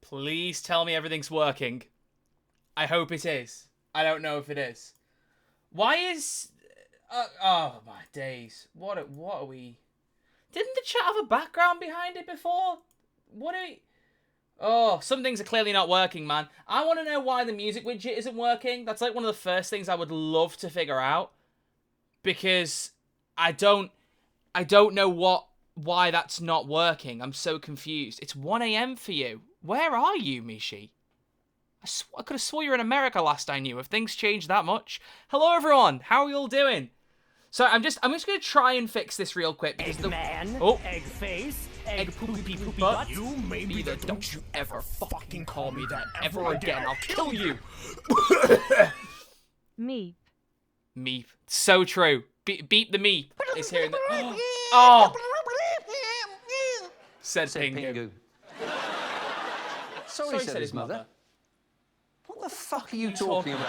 Please tell me everything's working. I hope it is. I don't know if it is. Why is... oh, my days. What are we... Didn't the chat have a background behind it before? What are we... Oh, some things are clearly not working, man. I want to know why the music widget isn't working. That's like one of the first things I would love to figure out. Because I don't know why that's not working. I'm so confused. It's 1 a.m. for you. Where are you, Mishi? I could have swore you were in America last I knew. Have things changed that much? Hello, everyone. How are you all doing? So I'm just going to try and fix this real quick because Egg face, egg poopy poopy butt. You made me that. Don't you ever fucking call me that ever again. I'll kill you. Meep. Meep. So true. Beep the meep is here in the... Oh! Said Pingu. Sorry, said his mother. What the fuck are you talking about?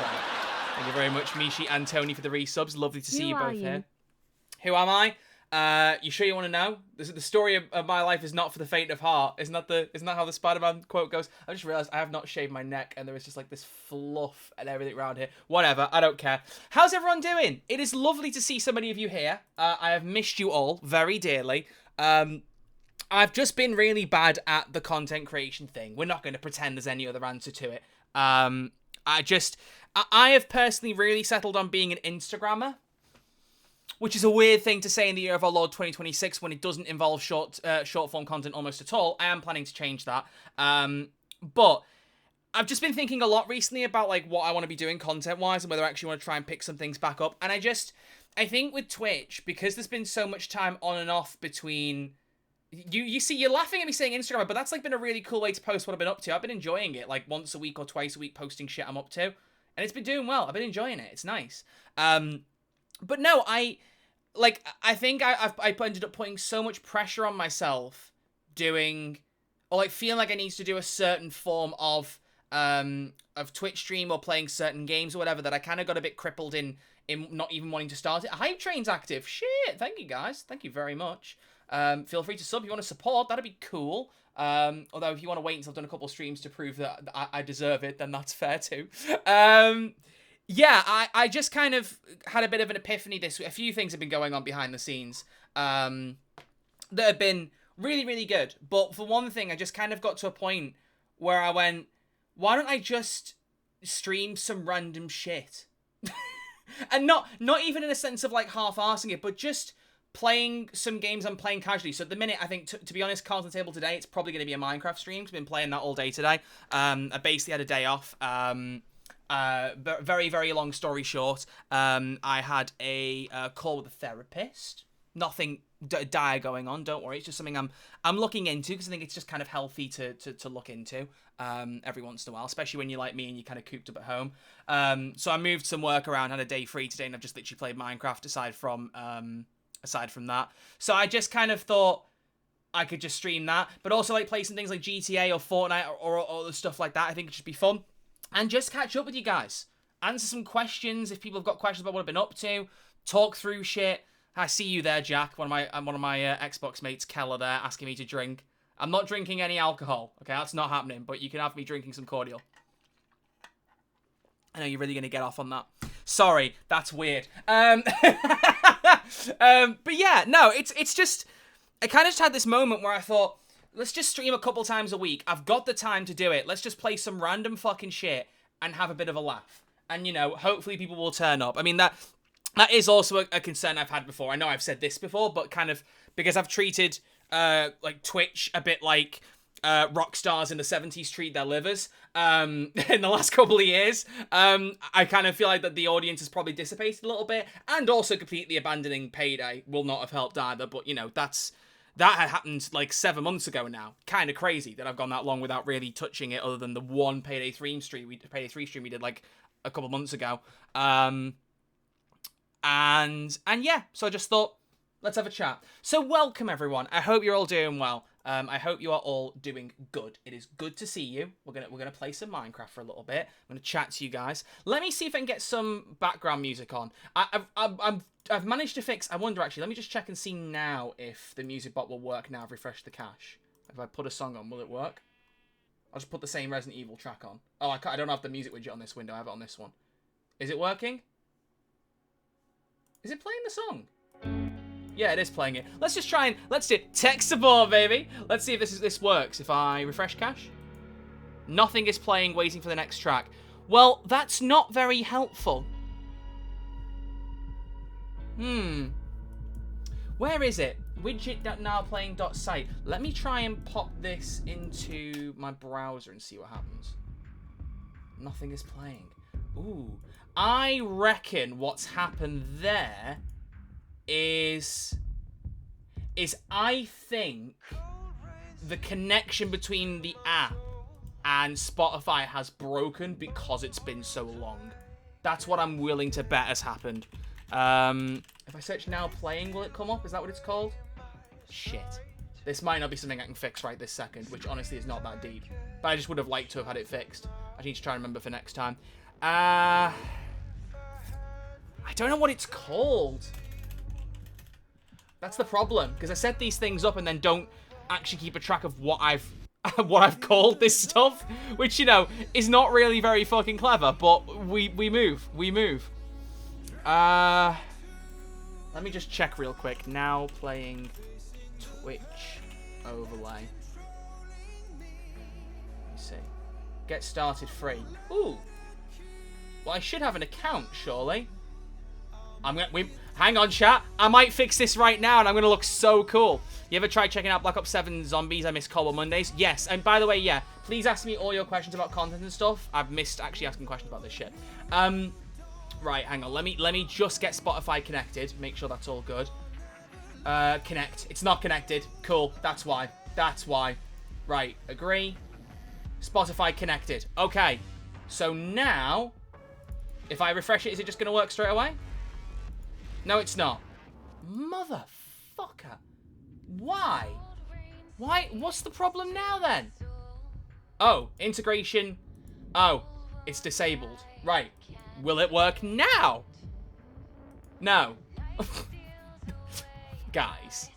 Thank you very much, Mishi and Tony, for the resubs. Lovely to see you both you? here. Who am I? You sure you want to know? The story of my life is not for the faint of heart. Isn't that how the Spider-Man quote goes? I just realised I have not shaved my neck and there is just like this fluff and everything around here. Whatever, I don't care. How's everyone doing? It is lovely to see so many of you here. I have missed you all very dearly. I've just been really bad at the content creation thing. We're not going to pretend there's any other answer to it. I have personally really settled on being an Instagrammer, which is a weird thing to say in the year of our Lord 2026 when it doesn't involve short form content almost at all. I am planning to change that. But I've just been thinking a lot recently about like what I want to be doing content wise and whether I actually want to try and pick some things back up. And I think with Twitch, because there's been so much time on and off between... You see, you're laughing at me saying Instagram, but that's like been a really cool way to post what I've been up to. I've been enjoying it, like once a week or twice a week posting shit I'm up to. And it's been doing well. I've been enjoying it. It's nice. But no, I think I ended up putting so much pressure on myself doing, or like feeling like I need to do a certain form of Twitch stream or playing certain games or whatever that I kind of got a bit crippled in not even wanting to start it. Hype Train's active. Shit. Thank you guys. Thank you very much. Feel free to sub if you want to support. That'd be cool. Although if you want to wait until I've done a couple streams to prove that I deserve it, then that's fair too. Yeah, I just kind of had a bit of an epiphany this week. A few things have been going on behind the scenes that have been really, really good. But for one thing, I just kind of got to a point where I went, why don't I just stream some random shit? And not even in a sense of like half-arsing it, but just playing some games I'm playing casually. So at the minute, I think, to be honest, cards on the table today, it's probably going to be a Minecraft stream. I've been playing that all day today. I basically had a day off. Very, very long story short, I had a call with a therapist. Nothing dire going on, don't worry. It's just something I'm looking into because I think it's just kind of healthy to look into every once in a while, especially when you're like me and you're kind of cooped up at home. So I moved some work around, had a day free today, and I've just literally played Minecraft aside from that. So I just kind of thought I could just stream that, but also like play some things like GTA or Fortnite or other stuff like that. I think it'd just be fun. And just catch up with you guys. Answer some questions if people have got questions about what I've been up to. Talk through shit. I see you there, Jack. One of my Xbox mates, Keller, there, asking me to drink. I'm not drinking any alcohol. Okay, that's not happening. But you can have me drinking some cordial. I know you're really gonna get off on that. Sorry, that's weird. But yeah, no, it's just I kind of just had this moment where I thought, let's just stream a couple times a week. I've got the time to do it. Let's just play some random fucking shit and have a bit of a laugh. And, you know, hopefully people will turn up. I mean, that is also a concern I've had before. I know I've said this before, but kind of because I've treated, like, Twitch a bit like rock stars in the 70s treat their livers in the last couple of years. I kind of feel like that the audience has probably dissipated a little bit. And also completely abandoning Payday will not have helped either. But, you know, that had happened like 7 months ago now. Kind of crazy that I've gone that long without really touching it, other than the one Payday 3 stream we did like a couple months ago. And yeah, so I just thought, let's have a chat. So welcome everyone. I hope you're all doing well. I hope you are all doing good. It is good to see you. We're gonna play some Minecraft for a little bit. I'm gonna chat to you guys. Let me see if I can get some background music on. I've managed to fix... I wonder, actually. Let me just check and see now if the music bot will work now. I've refreshed the cache. If I put a song on, will it work? I'll just put the same Resident Evil track on. Oh, I don't have the music widget on this window. I have it on this one. Is it working? Is it playing the song? Yeah, it is playing it. Let's just try and... Let's do tech support, baby. Let's see if this works. If I refresh cache. Nothing is playing, waiting for the next track. Well, that's not very helpful. Where is it? Widget.nowplaying.site. Let me try and pop this into my browser and see what happens. Nothing is playing. Ooh. I reckon what's happened there is I think the connection between the app and Spotify has broken because it's been so long. That's what I'm willing to bet has happened. If I search now playing, will it come up? Is that what it's called? Shit. This might not be something I can fix right this second, which honestly is not that deep. But I just would have liked to have had it fixed. I need to try and remember for next time. I don't know what it's called. That's the problem, because I set these things up and then don't actually keep a track of what I've called this stuff, which, you know, is not really very fucking clever, but we move. Let me just check real quick. Now playing Twitch overlay. Let me see. Get started free. Ooh. Well, I should have an account, surely. Hang on, chat. I might fix this right now, and I'm gonna look so cool. You ever tried checking out Black Ops 7 Zombies? I miss Cold Mondays. Yes, and by the way, yeah, please ask me all your questions about content and stuff. I've missed actually asking questions about this shit. Right, hang on. Let me just get Spotify connected. Make sure that's all good. Connect. It's not connected. Cool. That's why. Right. Agree. Spotify connected. Okay. So now, if I refresh it, is it just going to work straight away? No, it's not. Motherfucker. Why? What's the problem now then? Oh, integration. Oh, it's disabled. Right. Will it work now? No. Guys.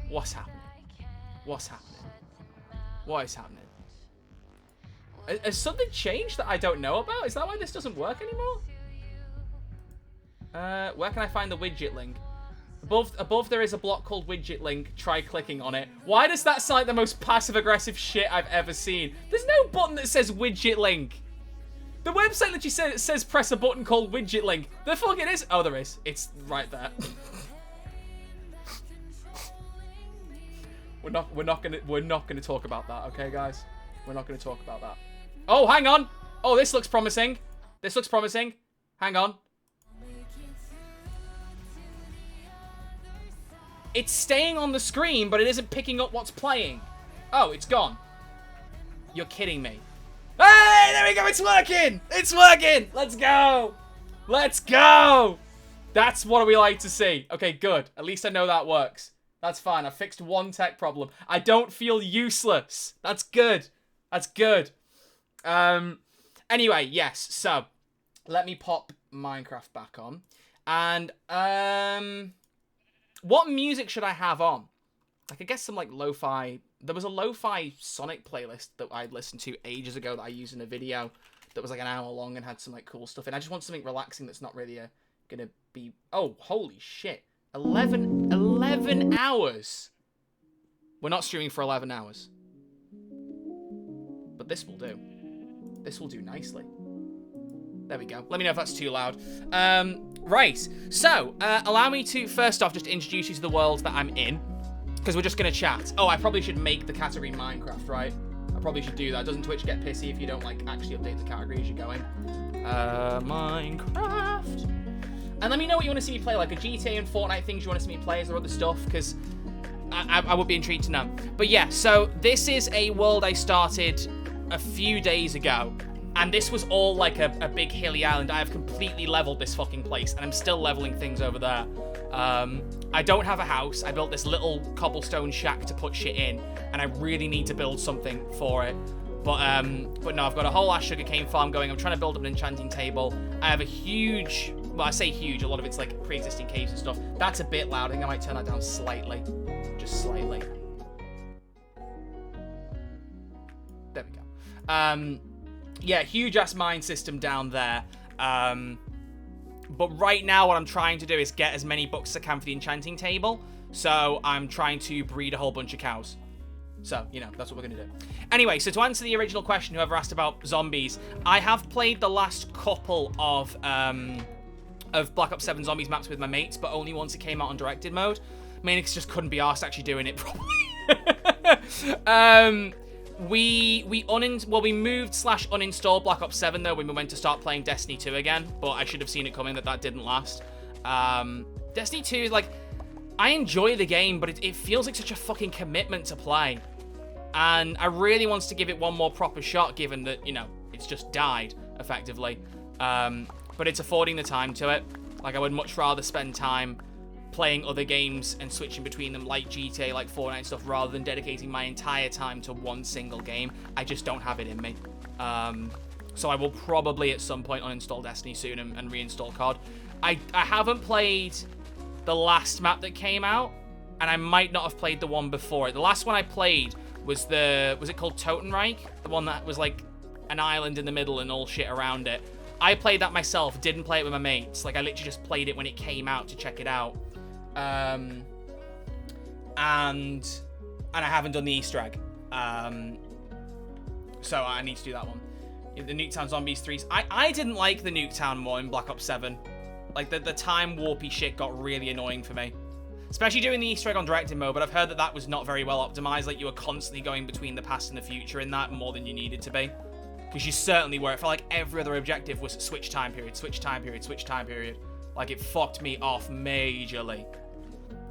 What's happening? What is happening? Has something changed that I don't know about? Is that why this doesn't work anymore? Where can I find the widget link? Above there is a block called widget link. Try clicking on it. Why does that sound like the most passive-aggressive shit I've ever seen? There's no button that says widget link. The website literally says press a button called widget link. The fuck it is? Oh, there is. It's right there. We're not gonna talk about that, okay, guys? We're not gonna talk about that. Oh, hang on. Oh, this looks promising. Hang on. It's staying on the screen, but it isn't picking up what's playing. Oh, it's gone. You're kidding me. Hey, there we go. It's working. Let's go. That's what we like to see. Okay, good. At least I know that works. That's fine. I fixed one tech problem. I don't feel useless. That's good. Anyway, yes. So, let me pop Minecraft back on. And, what music should I have on? Like, I guess some, like, lo-fi... There was a lo-fi Sonic playlist that I listened to ages ago that I used in a video that was, like, an hour long and had some, like, cool stuff. And I just want something relaxing that's not really gonna be... Oh, holy shit. 11 hours! We're not streaming for 11 hours. But this will do. This will do nicely. There we go. Let me know if that's too loud. Right. So, allow me to, first off, just introduce you to the world that I'm in. Because we're just going to chat. Oh, I probably should make the category Minecraft, right? I probably should do that. Doesn't Twitch get pissy if you don't, like, actually update the category as you're going? Minecraft. And let me know what you want to see me play. Like, a GTA and Fortnite things you want to see me play. Is there other stuff? Because I would be intrigued to know. But yeah, so this is a world I started a few days ago. And this was all like a big hilly island. I have completely leveled this fucking place, and I'm still leveling things over there. I don't have a house. I built this little cobblestone shack to put shit in, and I really need to build something for it. But no, I've got a whole ass sugarcane farm going. I'm trying to build up an enchanting table. I have a huge, well, I say huge, a lot of it's like pre-existing caves and stuff. That's a bit loud. I think I might turn that down slightly. Just slightly. Yeah, huge-ass mine system down there. But right now, what I'm trying to do is get as many books as I can for the enchanting table. So I'm trying to breed a whole bunch of cows. So, you know, that's what we're going to do. Anyway, so to answer the original question, whoever asked about zombies, I have played the last couple of Black Ops 7 Zombies maps with my mates, but only once it came out on directed mode. Mainly because just couldn't be arsed actually doing it properly. We moved/uninstalled Black Ops 7 though when we went to start playing Destiny 2 again, but I should have seen it coming that didn't last. Destiny 2 is like, I enjoy the game, but it feels like such a fucking commitment to play. And I really want to give it one more proper shot, given that, you know, it's just died, effectively. But it's affording the time to it. Like, I would much rather spend time playing other games and switching between them like GTA, like Fortnite and stuff, rather than dedicating my entire time to one single game. I just don't have it in me. So I will probably at some point uninstall Destiny soon and reinstall COD. I haven't played the last map that came out, and I might not have played the one before it. The last one I played was was it called Totenreich? The one that was like an island in the middle and all shit around it. I played that myself, didn't play it with my mates. Like, I literally just played it when it came out to check it out. And I haven't done the Easter egg. So I need to do that one. The Nuketown Zombies 3. I didn't like the Nuketown more in Black Ops 7. Like, the time warpy shit got really annoying for me. Especially doing the Easter egg on directed mode, but I've heard that was not very well optimized. Like, you were constantly going between the past and the future in that more than you needed to be. Because you certainly were. It felt like every other objective was switch time period, switch time period, switch time period. Like, it fucked me off majorly.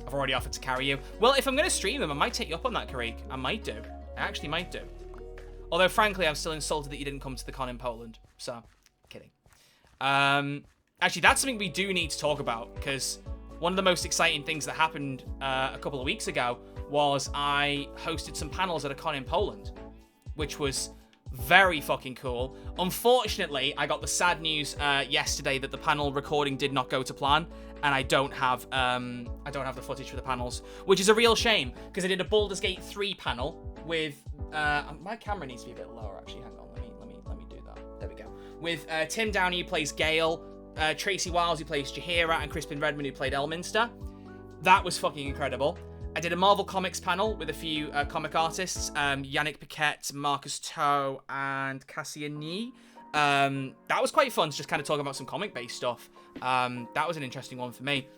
I've already offered to carry you. Well, if I'm going to stream them, I might take you up on that, Karik. I might do. I actually might do. Although, frankly, I'm still insulted that you didn't come to the con in Poland. So, kidding. Actually, that's something we do need to talk about, because one of the most exciting things that happened a couple of weeks ago was I hosted some panels at a con in Poland, which was very fucking cool. Unfortunately, I got the sad news yesterday that the panel recording did not go to plan, and I don't have the footage for the panels, which is a real shame, because I did a Baldur's Gate 3 panel with my camera needs to be a bit lower actually. Hang on, let me do that. There we go. With Tim Downey, who plays Gale, Tracy Wiles, who plays Jaheira, and Crispin Redmond, who played Elminster. That was fucking incredible. I did a Marvel Comics panel with a few comic artists, Yannick Paquette, Marcus Toe, and Cassian Yee. That was quite fun to just kind of talk about some comic-based stuff. That was an interesting one for me.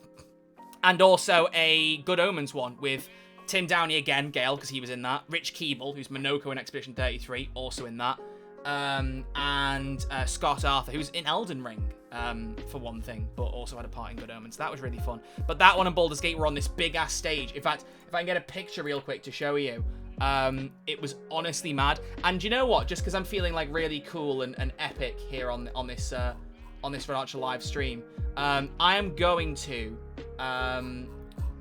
And also a Good Omens one with Tim Downey again, Gale, because he was in that. Rich Keeble, who's Monoko in Expedition 33, also in that. And Scott Arthur, who's in Elden Ring, for one thing, but also had a part in Good Omens. That was really fun. But that one and Baldur's Gate were on this big-ass stage. In fact, if I can get a picture real quick to show you, it was honestly mad. And you know what? Just because I'm feeling like really cool and epic here on this Red Archer live stream, I am going to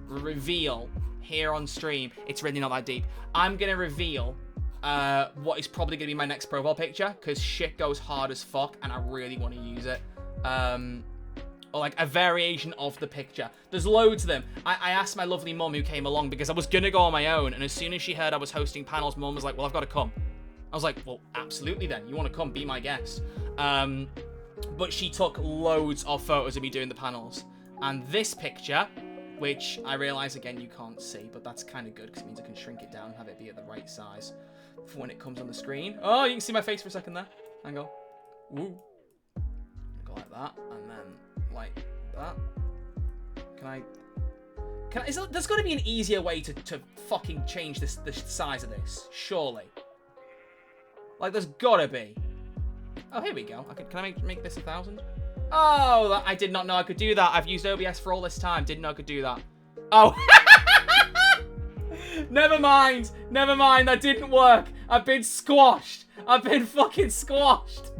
reveal here on stream. It's really not that deep. I'm gonna reveal what is probably gonna be my next profile picture, because shit goes hard as fuck, and I really want to use it. Or like a variation of the picture. There's loads of them. I asked my lovely mum who came along, because I was gonna go on my own, and as soon as she heard I was hosting panels, mum was like, well, I've got to come. I was like, well, absolutely then. You want to come, be my guest. But she took loads of photos of me doing the panels. And this picture, which I realize, again, you can't see, but that's kind of good, because it means I can shrink it down and have it be at the right size for when it comes on the screen. Oh, you can see my face for a second there. Hang on. Woo. Go like that, and then like that. There's got to be an easier way to fucking change the size of this, surely. Like, there's gotta be. Oh, here we go. Can I make this 1,000? Oh, I did not know I could do that. I've used OBS for all this time. Didn't know I could do that. Oh. Never mind. That didn't work. I've been squashed. I've been fucking squashed.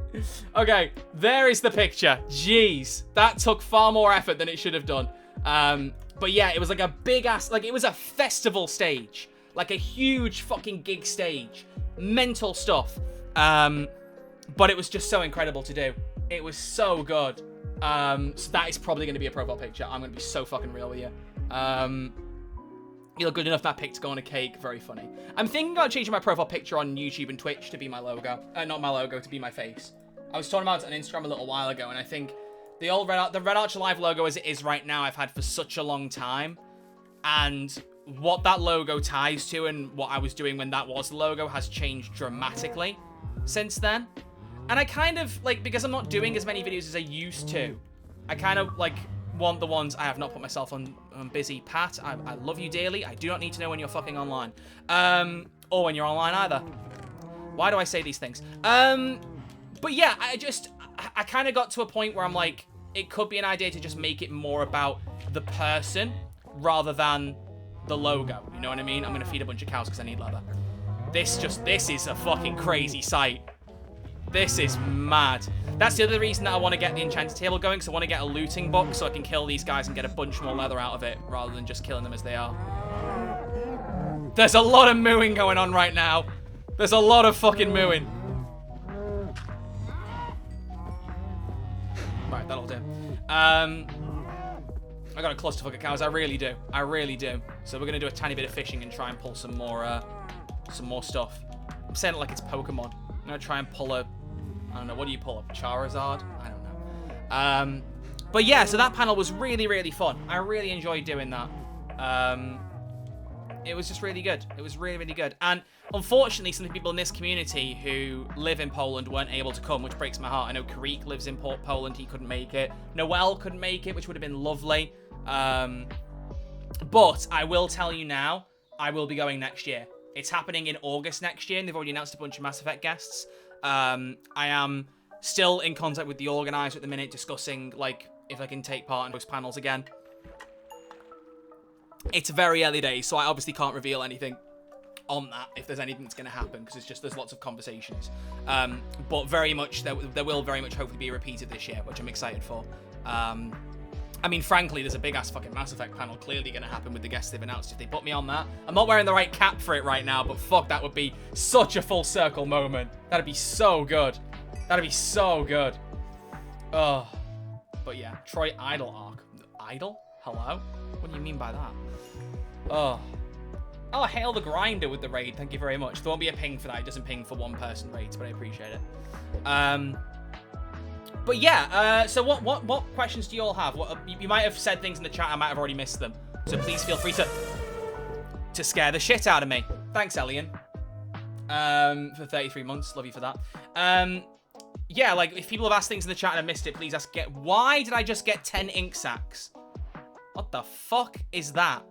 Okay, there is the picture. Jeez. That took far more effort than it should have done. But yeah, it was like a big ass, like it was a festival stage. Like a huge fucking gig stage. Mental stuff. But it was just so incredible to do. It was so good. So that is probably going to be a profile picture. I'm going to be so fucking real with you. You look good enough that pic to go on a cake. Very funny. I'm thinking about changing my profile picture on YouTube and Twitch to be my logo. Not my logo, to be my face. I was talking about it on Instagram a little while ago, and I think the Red Archer Live logo as it is right now, I've had for such a long time. And what that logo ties to and what I was doing when that was the logo has changed dramatically since then. And I kind of, like, because I'm not doing as many videos as I used to, I kind of, like, want the ones I have not put myself on busy. Pat, I love you dearly. I do not need to know when you're fucking online. Or when you're online either. Why do I say these things? But yeah, I kind of got to a point where I'm like, it could be an idea to just make it more about the person rather than the logo. You know what I mean? I'm going to feed a bunch of cows because I need leather. This is a fucking crazy sight. This is mad. That's the other reason that I want to get the enchanted table going, because I want to get a looting book so I can kill these guys and get a bunch more leather out of it, rather than just killing them as they are. There's a lot of mooing going on right now. There's a lot of fucking mooing. Right, that'll do. I got a clusterfuck of cows. I really do. I really do. So we're going to do a tiny bit of fishing and try and pull some more stuff. I'm saying it like it's Pokemon. I'm going to try and pull a... I don't know, what do you pull up? Charizard? I don't know. But yeah, so that panel was really, really fun. I really enjoyed doing that. It was just really good. It was really, really good. And unfortunately, some of the people in this community who live in Poland weren't able to come, which breaks my heart. I know Karik lives in Poland. He couldn't make it. Noel couldn't make it, which would have been lovely. But I will tell you now, I will be going next year. It's happening in August next year, and they've already announced a bunch of Mass Effect guests. I am still in contact with the organizer at the minute, discussing, like, if I can take part in those panels again. It's very early days, so I obviously can't reveal anything on that, if there's anything that's going to happen, because there's lots of conversations. But very much, there will very much hopefully be repeated this year, which I'm excited for. I mean, frankly, there's a big-ass fucking Mass Effect panel clearly going to happen with the guests they've announced if they put me on that. I'm not wearing the right cap for it right now, but fuck, that would be such a full circle moment. That'd be so good. That'd be so good. Oh. But yeah, Troy Idle arc. Idle? Hello? What do you mean by that? Oh. Oh, hail the grinder with the raid. Thank you very much. There won't be a ping for that. It doesn't ping for one-person raids, but I appreciate it. But yeah, so what questions do you all have? You might have said things in the chat. I might have already missed them. So please feel free to scare the shit out of me. Thanks, Elian. For 33 months. Love you for that. Yeah, like, if people have asked things in the chat and I missed it, please ask. Why did I just get 10 ink sacks? What the fuck is that?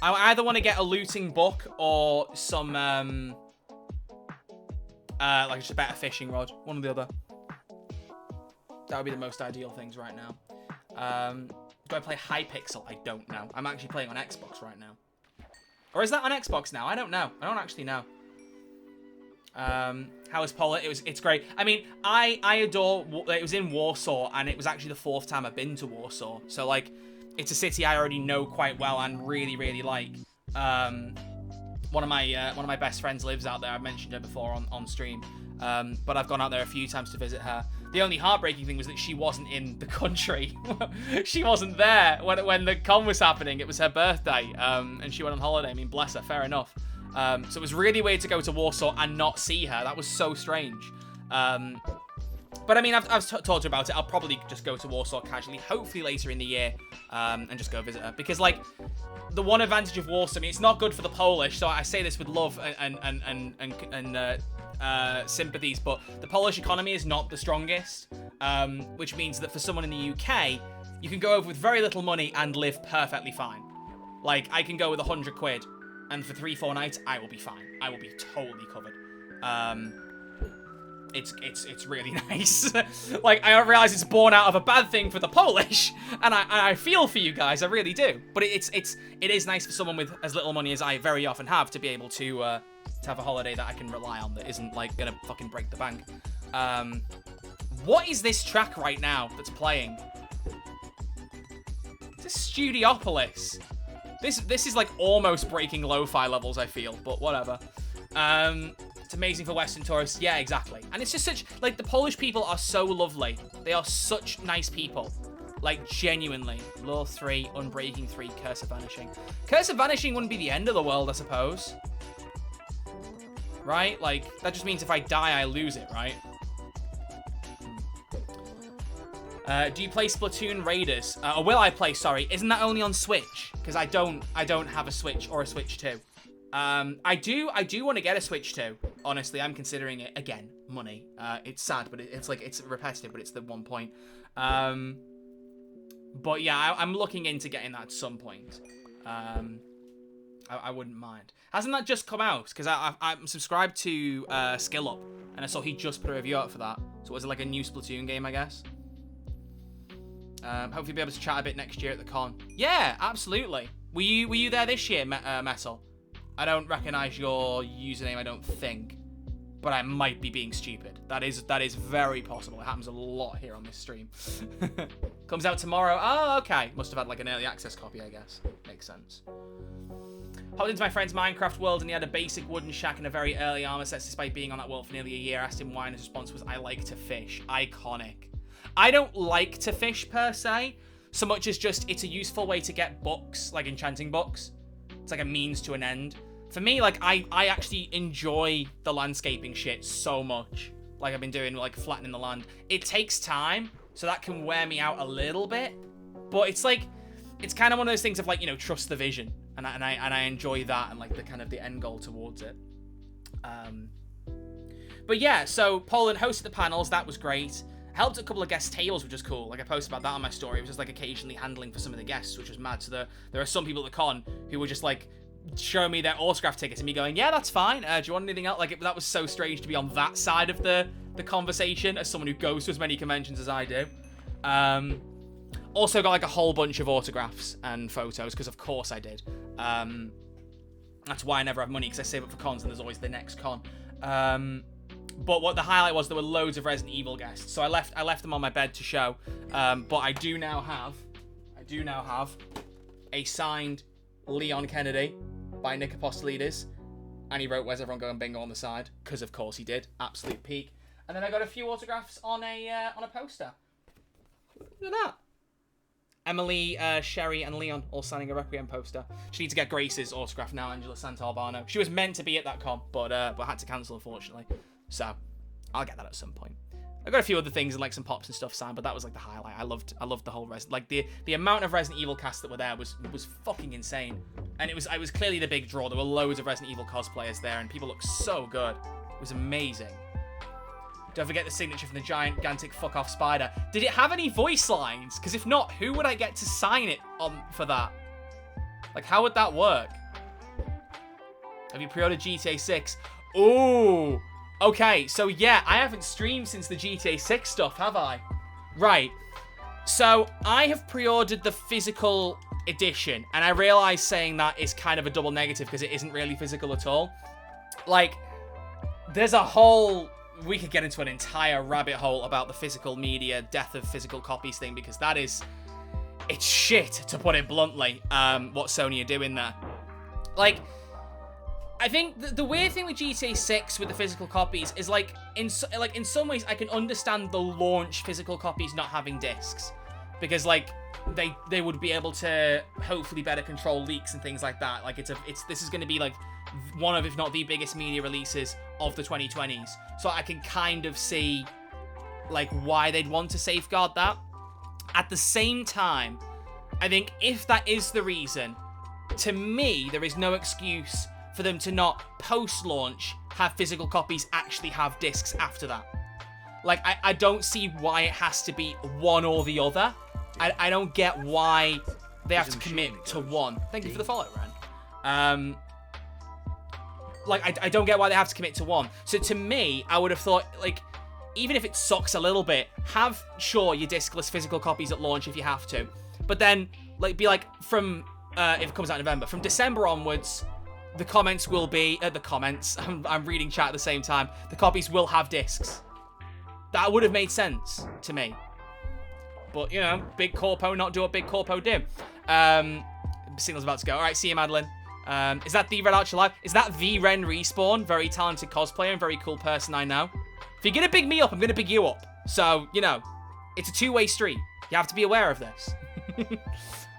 I either want to get a looting book or some, like just a better fishing rod. One or the other. That would be the most ideal things right now. Do I play Hypixel? I don't know. I'm actually playing on Xbox right now. Or is that on Xbox now? I don't know. I don't actually know. How is Poland? It's great. I mean, I adore... It was in Warsaw, and it was actually the 4th time I've been to Warsaw. So, like, it's a city I already know quite well and really, really like. One of my best friends lives out there. I've mentioned her before on stream. But I've gone out there a few times to visit her. The only heartbreaking thing was that she wasn't in the country. She wasn't there when the con was happening. It was her birthday, and she went on holiday. I mean, bless her, fair enough. So it was really weird to go to Warsaw and not see her. That was so strange. But I mean, I've told her about it. I'll probably just go to Warsaw casually, hopefully later in the year, and just go visit her. Because, like, the one advantage of Warsaw, I mean, it's not good for the Polish, so I say this with love and sympathies, but the Polish economy is not the strongest, which means that for someone in the UK, you can go over with very little money and live perfectly fine. Like, I can go with 100 quid, and for 3-4 nights, I will be fine. I will be totally covered. It's really nice. Like, I realize it's born out of a bad thing for the Polish, and I feel for you guys, I really do. But it is nice for someone with as little money as I very often have to be able to have a holiday that I can rely on that isn't, like, gonna fucking break the bank. What is this track right now that's playing? This is Studiopolis. This is, like, almost breaking lo-fi levels, I feel, but whatever. It's amazing for Western tourists. Yeah, exactly. And it's just such, like, the Polish people are so lovely. They are such nice people. Like, genuinely. Law 3, Unbreaking 3, Curse of Vanishing. Curse of Vanishing wouldn't be the end of the world, I suppose. Right? Like, that just means if I die, I lose it, right? Do you play Splatoon Raiders? Or will I play, sorry. Isn't that only on Switch? Because I don't have a Switch or a Switch 2. I do want to get a Switch 2. Honestly, I'm considering it. Again, money. It's sad, but it's like, it's repetitive, but it's the one point. But yeah, I'm looking into getting that at some point. I wouldn't mind. Hasn't that just come out? Because I'm subscribed to Skill Up, and I saw he just put a review out for that. So was it like a new Splatoon game, I guess? Hopefully you'll be able to chat a bit next year at the con. Yeah, absolutely. Were you there this year, Metal? I don't recognize your username, I don't think. But I might be being stupid. That is very possible. It happens a lot here on this stream. Comes out tomorrow. Oh, okay. Must have had like an early access copy, I guess. Makes sense. Hopped into my friend's Minecraft world and he had a basic wooden shack and a very early armor set despite being on that world for nearly a year. Asked him why and his response was, I like to fish. Iconic. I don't like to fish per se, so much as just it's a useful way to get books, like enchanting books. It's like a means to an end. For me, like, I actually enjoy the landscaping shit so much. Like I've been doing, like, flattening the land. It takes time, so that can wear me out a little bit. But it's like, it's kind of one of those things of, like, you know, trust the vision. And I enjoy that and, like, the kind of the end goal towards it. But yeah, so Poland hosted the panels. That was great. Helped a couple of guest tables, which was cool. Like, I posted about that on my story. It was just, like, occasionally handling for some of the guests, which was mad. So there are some people at the con who were just, like, showing me their autograph tickets and me going, yeah, that's fine. Do you want anything else? Like, that was so strange to be on that side of the conversation as someone who goes to as many conventions as I do. Also got, like, a whole bunch of autographs and photos, because of course I did. That's why I never have money, because I save up for cons and there's always the next con. But what the highlight was, there were loads of Resident Evil guests. So I left them on my bed to show. But I do now have a signed Leon Kennedy by Nick Apostolides. And he wrote, where's everyone going bingo on the side? Because of course he did. Absolute peak. And then I got a few autographs on a poster. Look at that. Emily, Sherry, and Leon all signing a Requiem poster. She needs to get Grace's autograph now, Angela Santalbano. She was meant to be at that con, but had to cancel, unfortunately. So, I'll get that at some point. I got a few other things and like some pops and stuff signed, but that was like the highlight. I loved the whole like the amount of Resident Evil cast that were there was fucking insane. And it was clearly the big draw. There were loads of Resident Evil cosplayers there, and people looked so good. It was amazing. Don't forget the signature from the gigantic fuck off spider. Did it have any voice lines? Because if not, who would I get to sign it on for that? Like, how would that work? Have you pre-ordered GTA 6? Ooh. Okay, so yeah, I haven't streamed since the GTA 6 stuff, have I? Right. So, I have pre-ordered the physical edition, and I realize saying that is kind of a double negative because it isn't really physical at all. Like, there's a whole... We could get into an entire rabbit hole about the physical media, death of physical copies thing, because that is... It's shit, to put it bluntly, what Sony are doing there. Like... I think the weird thing with GTA 6 with the physical copies is like in some ways I can understand the launch physical copies not having discs, because like they would be able to hopefully better control leaks and things like that. Like this is going to be like one of, if not the biggest media releases of the 2020s. So I can kind of see like why they'd want to safeguard that. At the same time, I think if that is the reason, to me there is no excuse for them to not, post-launch, have physical copies actually have discs after that. Like, I don't see why it has to be one or the other. I don't get why they have to commit to one. Thank you for the follow, Ren. Like, I don't get why they have to commit to one. So to me, I would have thought, like, even if it sucks a little bit, have, sure, your discless physical copies at launch if you have to. But then, like, be like, from, if it comes out in November, from December onwards... The comments will be... I'm reading chat at the same time. The copies will have discs. That would have made sense to me. But, you know, Big Corpo not do what Big Corpo do. Signal's about to go. All right, see you, Madeline. Is that the Red Archer Live? Is that the Ren Respawn? Very talented cosplayer and very cool person I know. If you're going to big me up, I'm going to big you up. So, you know, it's a two-way street. You have to be aware of this.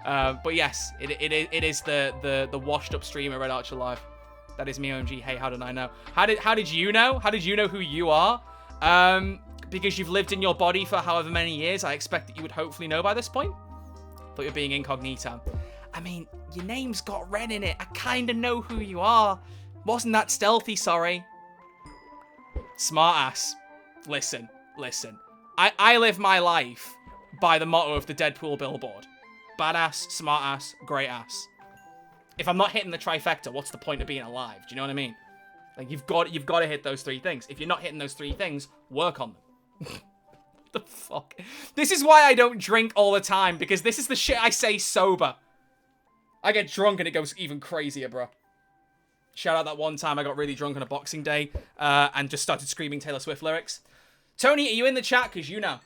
But yes, it is the washed up streamer Red Archer Live. That is me, OMG. Hey, how did I know? How did you know? How did you know who you are? Because you've lived in your body for however many years. I expect that you would hopefully know by this point. But you're being incognito. I mean, your name's got Ren in it. I kind of know who you are. Wasn't that stealthy, sorry. Smart ass. Listen. I live my life by the motto of the Deadpool billboard. Badass, smart ass, great ass. If I'm not hitting the trifecta, what's the point of being alive? Do you know what I mean? Like, you've got to hit those 3 things. If you're not hitting those 3 things, work on them. The fuck? This is why I don't drink all the time, because this is the shit I say sober. I get drunk and it goes even crazier, bro. Shout out that one time I got really drunk on a Boxing Day and just started screaming Taylor Swift lyrics. Tony, are you in the chat? Because you know.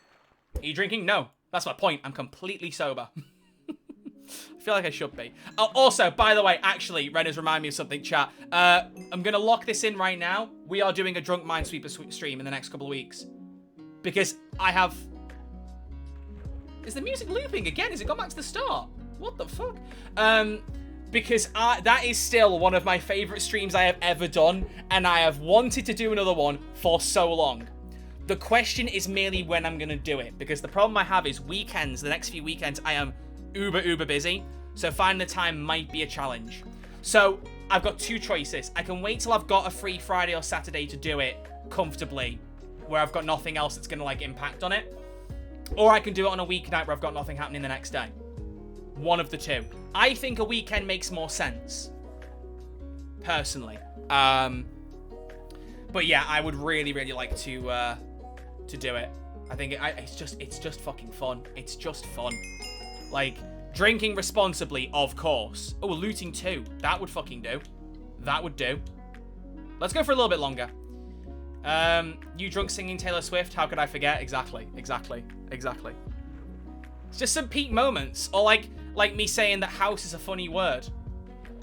Are you drinking? No. That's my point. I'm completely sober. I feel like I should be. Oh, also, by the way, actually, Ren has reminded me of something, chat. I'm going to lock this in right now. We are doing a Drunk Minesweeper stream in the next couple of weeks. Because I have... Is the music looping again? Has it gone back to the start? What the fuck? Because that is still one of my favorite streams I have ever done. And I have wanted to do another one for so long. The question is merely when I'm going to do it. Because the problem I have is weekends, the next few weekends, I am uber busy. So finding the time might be a challenge. So I've got 2 choices. I can wait till I've got a free Friday or Saturday to do it comfortably, where I've got nothing else that's going to like impact on it. Or I can do it on a weeknight where I've got nothing happening the next day. One of the 2. I think a weekend makes more sense. Personally. But yeah, I would really like to do it. I think it's just fucking fun. It's just fun. Like, drinking responsibly, of course. Oh, looting too. That would fucking do. That would do. Let's go for a little bit longer. You drunk singing Taylor Swift? How could I forget? Exactly. It's just some peak moments. Or like me saying that house is a funny word.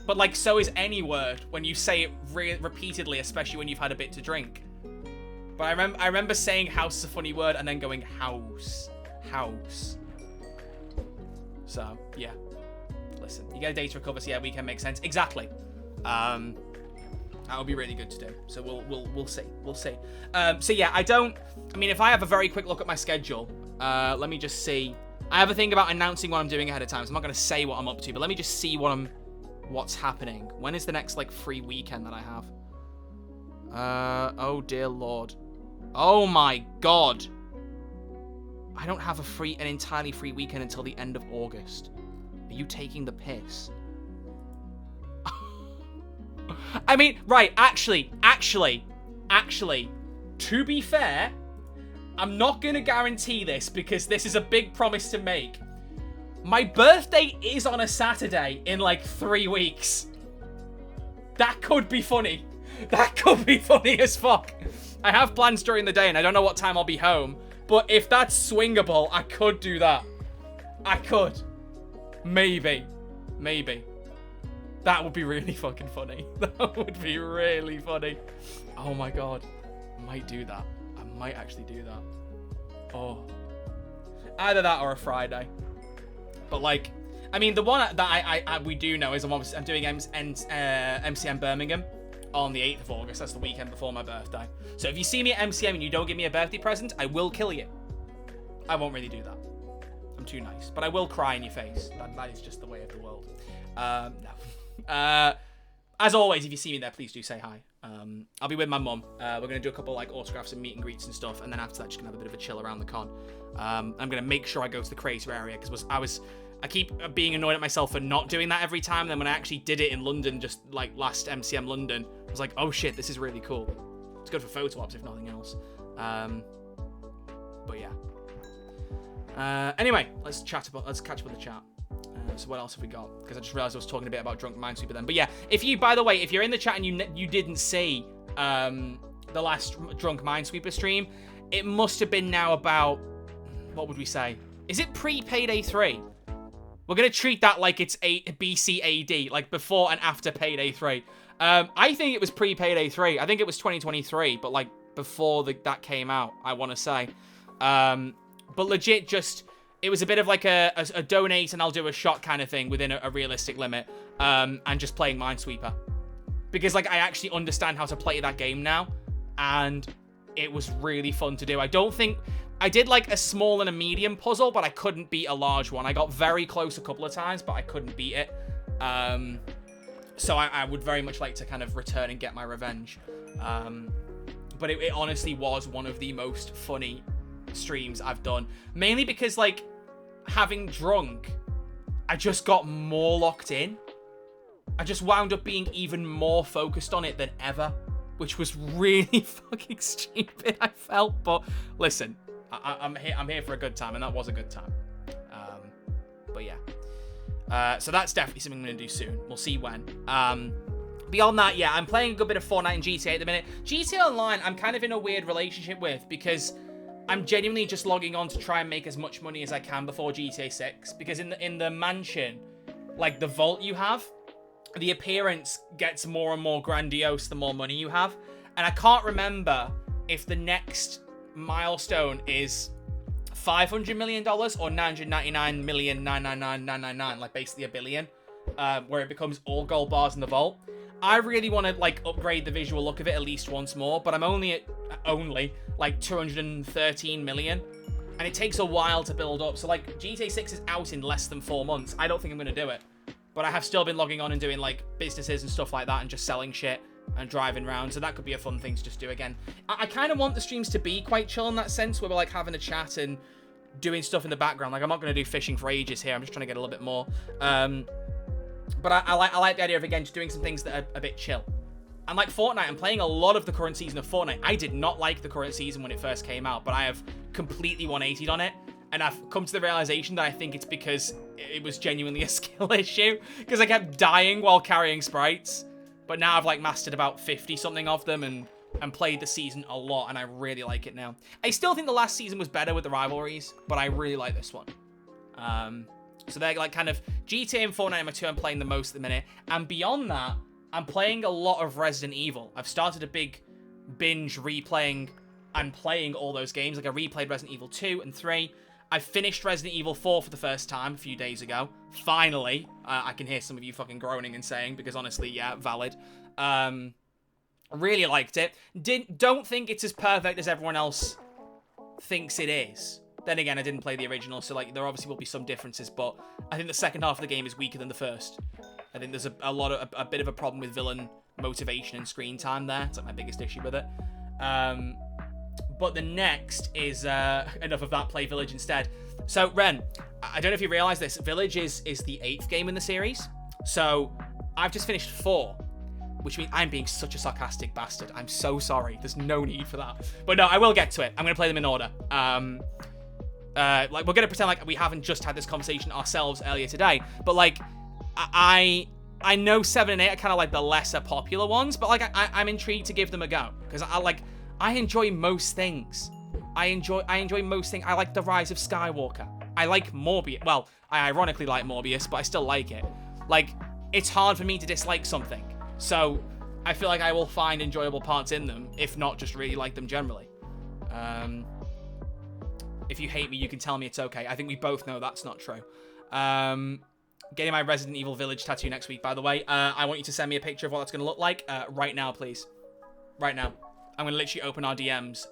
But like, so is any word when you say it repeatedly, especially when you've had a bit to drink. But I remember saying house is a funny word and then going house. So, yeah. Listen, you get a day to recover, so yeah, weekend makes sense. Exactly. That would be really good to do. So we'll see. So yeah, I mean, if I have a very quick look at my schedule, let me just see. I have a thing about announcing what I'm doing ahead of time, so I'm not going to say what I'm up to, but let me just see what's happening. When is the next, like, free weekend that I have? Oh dear Lord. Oh my God. I don't have an entirely free weekend until the end of August. Are you taking the piss? I mean, right, actually, to be fair, I'm not going to guarantee this because this is a big promise to make. My birthday is on a Saturday in like 3 weeks. That could be funny. That could be funny as fuck. I have plans during the day and I don't know what time I'll be home. But if that's swingable, I could do that. I could. Maybe. That would be really fucking funny. That would be really funny. Oh my God. I might do that. I might actually do that. Oh. Either that or a Friday. But like, I mean, the one that we do know is I'm doing MCM Birmingham on the 8th of August. That's the weekend before my birthday. So if you see me at MCM and you don't give me a birthday present, I will kill you. I won't really do that. I'm too nice. But I will cry in your face. That is just the way of the world. No. As always, if you see me there, please do say hi. I'll be with my mum. We're going to do a couple like autographs and meet and greets and stuff. And then after that, just going to have a bit of a chill around the con. I'm going to make sure I go to the creator area because I keep being annoyed at myself for not doing that every time. And then when I actually did it in London, just like last MCM London, I was like, oh shit, this is really cool. It's good for photo ops, if nothing else. But yeah. Anyway, let's catch up with the chat. So what else have we got? Because I just realized I was talking a bit about Drunk Minesweeper then. But yeah, by the way, if you're in the chat and you didn't see the last Drunk Minesweeper stream, it must have been now about, what would we say? Is it pre-Payday 3? We're going to treat that like it's BCAD, like before and after Payday 3. I think it was pre-Payday 3. I think it was 2023, but like before that came out, I want to say. But legit, just it was a bit of like a donate and I'll do a shot kind of thing within a realistic limit, and just playing Minesweeper. Because, like, I actually understand how to play that game now, and it was really fun to do. I don't think... I did, like, a small and a medium puzzle, but I couldn't beat a large one. I got very close a couple of times, but I couldn't beat it. So I would very much like to kind of return and get my revenge. But it honestly was one of the most funny streams I've done. Mainly because, like, having drunk, I just got more locked in. I just wound up being even more focused on it than ever, which was really fucking stupid, I felt. But listen, I'm here for a good time, and that was a good time. But yeah. So that's definitely something I'm going to do soon. We'll see when. Beyond that, yeah, I'm playing a good bit of Fortnite and GTA at the minute. GTA Online, I'm kind of in a weird relationship with, because I'm genuinely just logging on to try and make as much money as I can before GTA 6. Because in the mansion, like the vault you have, the appearance gets more and more grandiose the more money you have. And I can't remember if the next milestone is $500 million or $999,999,999, like basically $1 billion, where it becomes all gold bars in the vault. I really want to, like, upgrade the visual look of it at least once more, but I'm only at like 213 million, and it takes a while to build up. So, like, GTA 6 is out in less than 4 months. I don't think I'm going to do it, but I have still been logging on and doing, like, businesses and stuff like that and just selling shit and driving around, so that could be a fun thing to just do again. I kind of want the streams to be quite chill in that sense, where we're, like, having a chat and doing stuff in the background. Like, I'm not going to do fishing for ages here. I'm just trying to get a little bit more. But I like the idea of, again, just doing some things that are a bit chill. And like Fortnite, I'm playing a lot of the current season of Fortnite. I did not like the current season when it first came out, but I have completely 180'd on it. And I've come to the realization that I think it's because it was genuinely a skill issue. Because I kept dying while carrying sprites. But now I've, like, mastered about 50-something of them and played the season a lot, and I really like it now. I still think the last season was better with the rivalries, but I really like this one. So they're, like, kind of GTA and Fortnite are my two I'm playing the most at the minute. And beyond that, I'm playing a lot of Resident Evil. I've started a big binge replaying and playing all those games. Like, I replayed Resident Evil 2 and 3. I finished Resident Evil 4 for the first time a few days ago. Finally. I can hear some of you fucking groaning and saying, because honestly, yeah, valid. Really liked it. Don't think it's as perfect as everyone else thinks it is. Then again, I didn't play the original, so, like, there obviously will be some differences, but I think the second half of the game is weaker than the first. I think there's a bit of a problem with villain motivation and screen time there. It's, like, my biggest issue with it. But the next is, enough of that, play Village instead. So, Ren, I don't know if you realize this, Village is the 8th game in the series. So, I've just finished 4, which means I'm being such a sarcastic bastard. I'm so sorry. There's no need for that. But no, I will get to it. I'm going to play them in order. Like, we're going to pretend like we haven't just had this conversation ourselves earlier today. But, like, I know 7 and 8 are kind of like the lesser popular ones, but, like, I'm intrigued to give them a go. Because I enjoy most things. I enjoy most things. I like The Rise of Skywalker. I like Morbius. Well, I ironically like Morbius, but I still like it. Like, it's hard for me to dislike something. So, I feel like I will find enjoyable parts in them, if not just really like them generally. If you hate me, you can tell me it's okay. I think we both know that's not true. Getting my Resident Evil Village tattoo next week, by the way. I want you to send me a picture of what that's going to look like right now, please. Right now. I'm going to literally open our DMs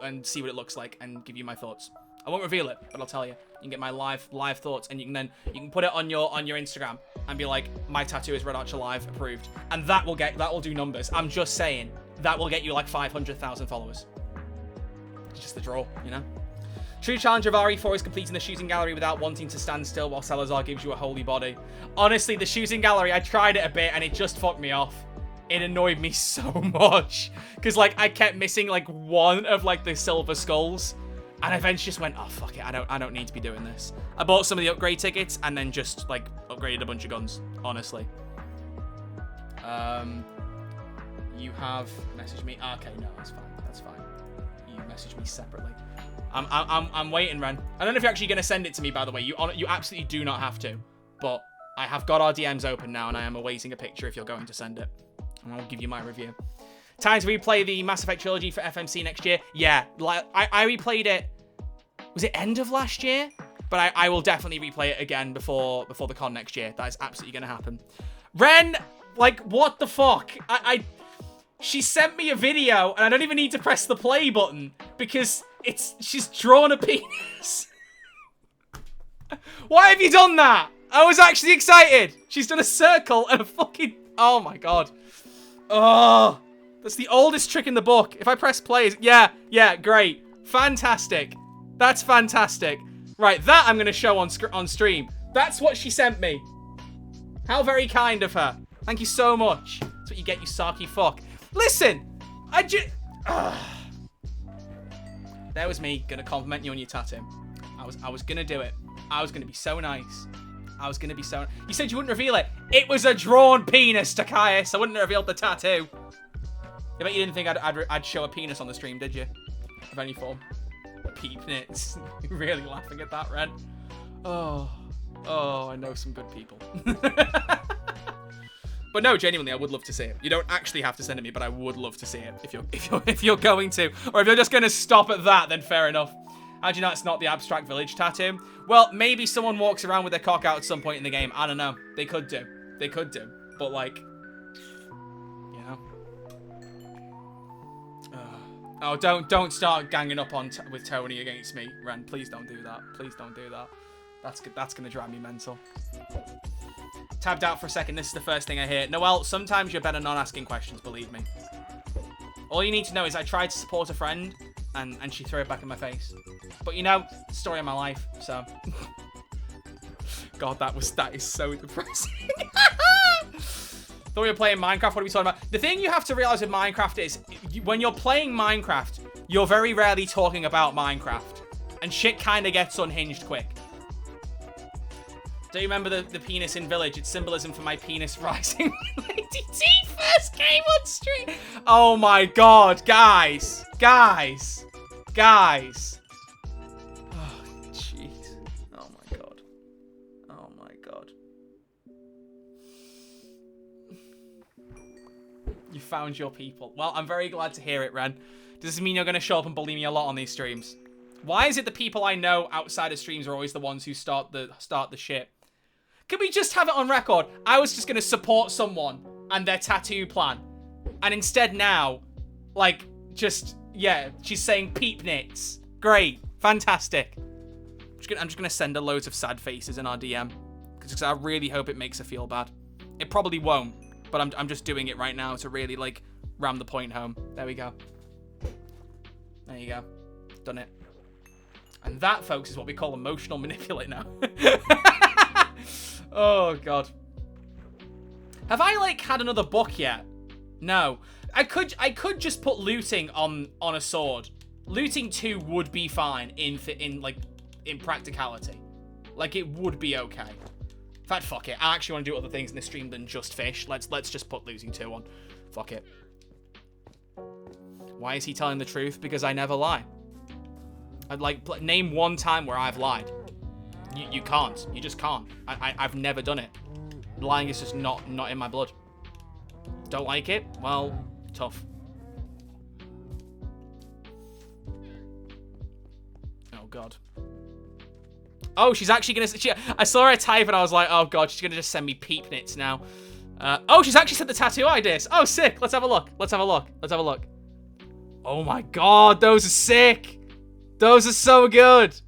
and see what it looks like and give you my thoughts. I won't reveal it, but I'll tell you. You can get my live thoughts, and you can put it on your Instagram and be like, my tattoo is Red Archer Live approved, and that will do numbers. I'm just saying that will get you like 500,000 followers. It's just the draw, you know. True challenge of RE4 is completing the shooting gallery without wanting to stand still while Salazar gives you a holy body. Honestly, the shooting gallery, I tried it a bit and it just fucked me off. It annoyed me so much because, like, I kept missing like one of like the silver skulls. And I eventually just went, oh, fuck it, I don't need to be doing this. I bought some of the upgrade tickets and then just, like, upgraded a bunch of guns, honestly. You have messaged me. Okay, no, that's fine. That's fine. You messaged me separately. I'm waiting, Ren. I don't know if you're actually going to send it to me, by the way. You absolutely do not have to. But I have got our DMs open now, and I am awaiting a picture if you're going to send it. And I'll give you my review. Time to replay the Mass Effect trilogy for FMC next year. Yeah, like I replayed it. Was it end of last year? But I will definitely replay it again before the con next year. That is absolutely going to happen. Ren, like, what the fuck? She sent me a video, and I don't even need to press the play button, because she's drawn a penis. Why have you done that? I was actually excited. She's done a circle and a fucking... Oh, my God. Oh, that's the oldest trick in the book. If I press play... Yeah, great. Fantastic. That's fantastic. Right, that I'm going to show on stream. That's what she sent me. How very kind of her. Thank you so much. That's what you get, you sarky fuck. Listen, there was me gonna compliment you on your tattoo. I was gonna do it. I was gonna be so nice. You said you wouldn't reveal it. It was a drawn penis, Takaius. I wouldn't have revealed the tattoo. I bet you didn't think I'd show a penis on the stream, did you? Of any form. Peep nits. You're really laughing at that, Ren. Oh, I know some good people. But no, genuinely, I would love to see it. You don't actually have to send it me, but I would love to see it if you're going to, or if you're just going to stop at that, then fair enough. How do you know it's not the abstract village tattoo? Well, maybe someone walks around with their cock out at some point in the game. I don't know. They could do. But like, you know. Oh, don't start ganging up with Tony against me, Ren. Please don't do that. Please don't do that. That's gonna drive me mental. Tabbed out for a second. This is the first thing I hear. Noelle, sometimes you're better not asking questions, believe me. All you need to know is I tried to support a friend, and she threw it back in my face. But you know, story of my life, so. God, that is so depressing. Thought we were playing Minecraft. What are we talking about? The thing you have to realize with Minecraft is, when you're playing Minecraft, you're very rarely talking about Minecraft. And shit kind of gets unhinged quick. Do you remember the penis in Village? It's symbolism for my penis rising when Lady T first came on stream. Oh my God, guys. Oh, jeez. Oh my God. Oh my God. You found your people. Well, I'm very glad to hear it, Ren. Does this mean you're going to show up and bully me a lot on these streams? Why is it the people I know outside of streams are always the ones who start the shit? Can we just have it on record? I was just going to support someone and their tattoo plan. And instead now, like, just, yeah, she's saying peep nits. Great. Fantastic. I'm just going to send her loads of sad faces in our DM. Because I really hope it makes her feel bad. It probably won't. But I'm just doing it right now to really, like, ram the point home. There we go. There you go. Done it. And that, folks, is what we call emotional manipulate now. Oh, God. Have I, like, had another book yet? No. I could just put looting on a sword. Looting 2 would be fine in practicality. Like, it would be okay. In fact, fuck it. I actually want to do other things in this stream than just fish. Let's just put losing 2 on. Fuck it. Why is he telling the truth? Because I never lie. I'd like name one time where I've lied. You can't. You just can't. I've never done it. Lying is just not in my blood. Don't like it? Well, tough. Oh, God. Oh, she's actually going to... I saw her type and I was like, oh, God, she's going to just send me peep nits now. Oh, she's actually sent the tattoo ideas. Oh, sick. Let's have a look. Oh, my God. Those are sick. Those are so good.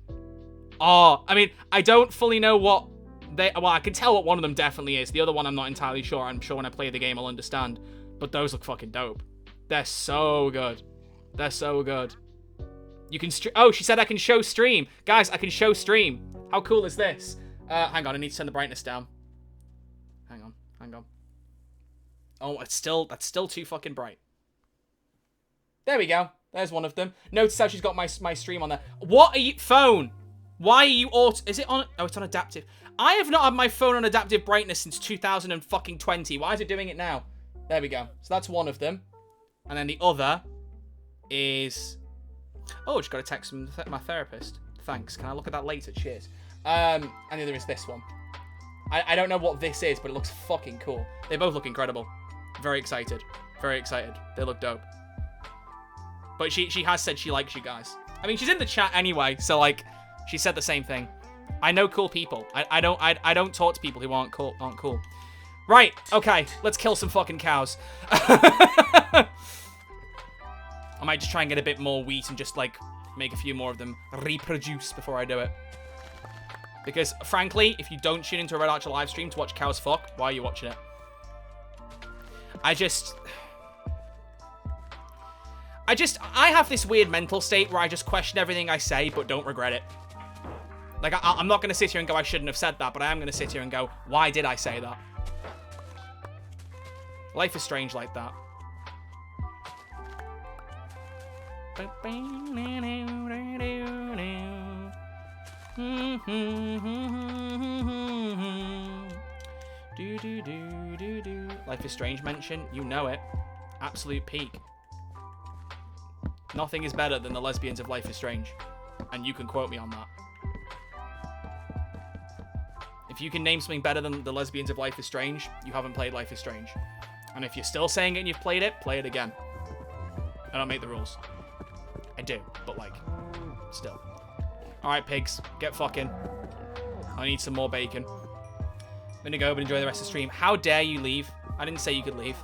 Oh, I mean, I don't fully know what they... Well, I can tell what one of them definitely is. The other one, I'm not entirely sure. I'm sure when I play the game, I'll understand. But those look fucking dope. They're so good. You can... Oh, she said I can show stream. Guys, I can show stream. How cool is this? Hang on, I need to turn the brightness down. Hang on. Oh, that's still too fucking bright. There we go. There's one of them. Notice how she's got my stream on there. What are you... Phone. Why are you auto... Is it on... Oh, it's on adaptive. I have not had my phone on adaptive brightness since 2020. Why is it doing it now? There we go. So that's one of them. And then the other is... Oh, just got a text from my therapist. Thanks. Can I look at that later? Cheers. And then there is this one. I don't know what this is, but it looks fucking cool. They both look incredible. Very excited. They look dope. But she has said she likes you guys. I mean, she's in the chat anyway, so, like, she said the same thing. I know cool people. I don't talk to people who aren't cool. Right, okay, let's kill some fucking cows. I might just try and get a bit more wheat and just, like, make a few more of them reproduce before I do it. Because, frankly, if you don't tune into a Red Archer live stream to watch cows fuck, why are you watching it? I have this weird mental state where I just question everything I say, but don't regret it. Like, I'm not going to sit here and go, I shouldn't have said that, but I am going to sit here and go, why did I say that? Life is strange like that. Life is Strange mention, you know it. Absolute peak. Nothing is better than the lesbians of Life is Strange. And you can quote me on that. If you can name something better than the lesbians of Life is Strange, you haven't played Life is Strange. And if you're still saying it and you've played it, play it again. I don't make the rules. I do, but like, still. Alright, pigs, get fucking. I need some more bacon. I'm gonna go and enjoy the rest of the stream. How dare you leave? I didn't say you could leave.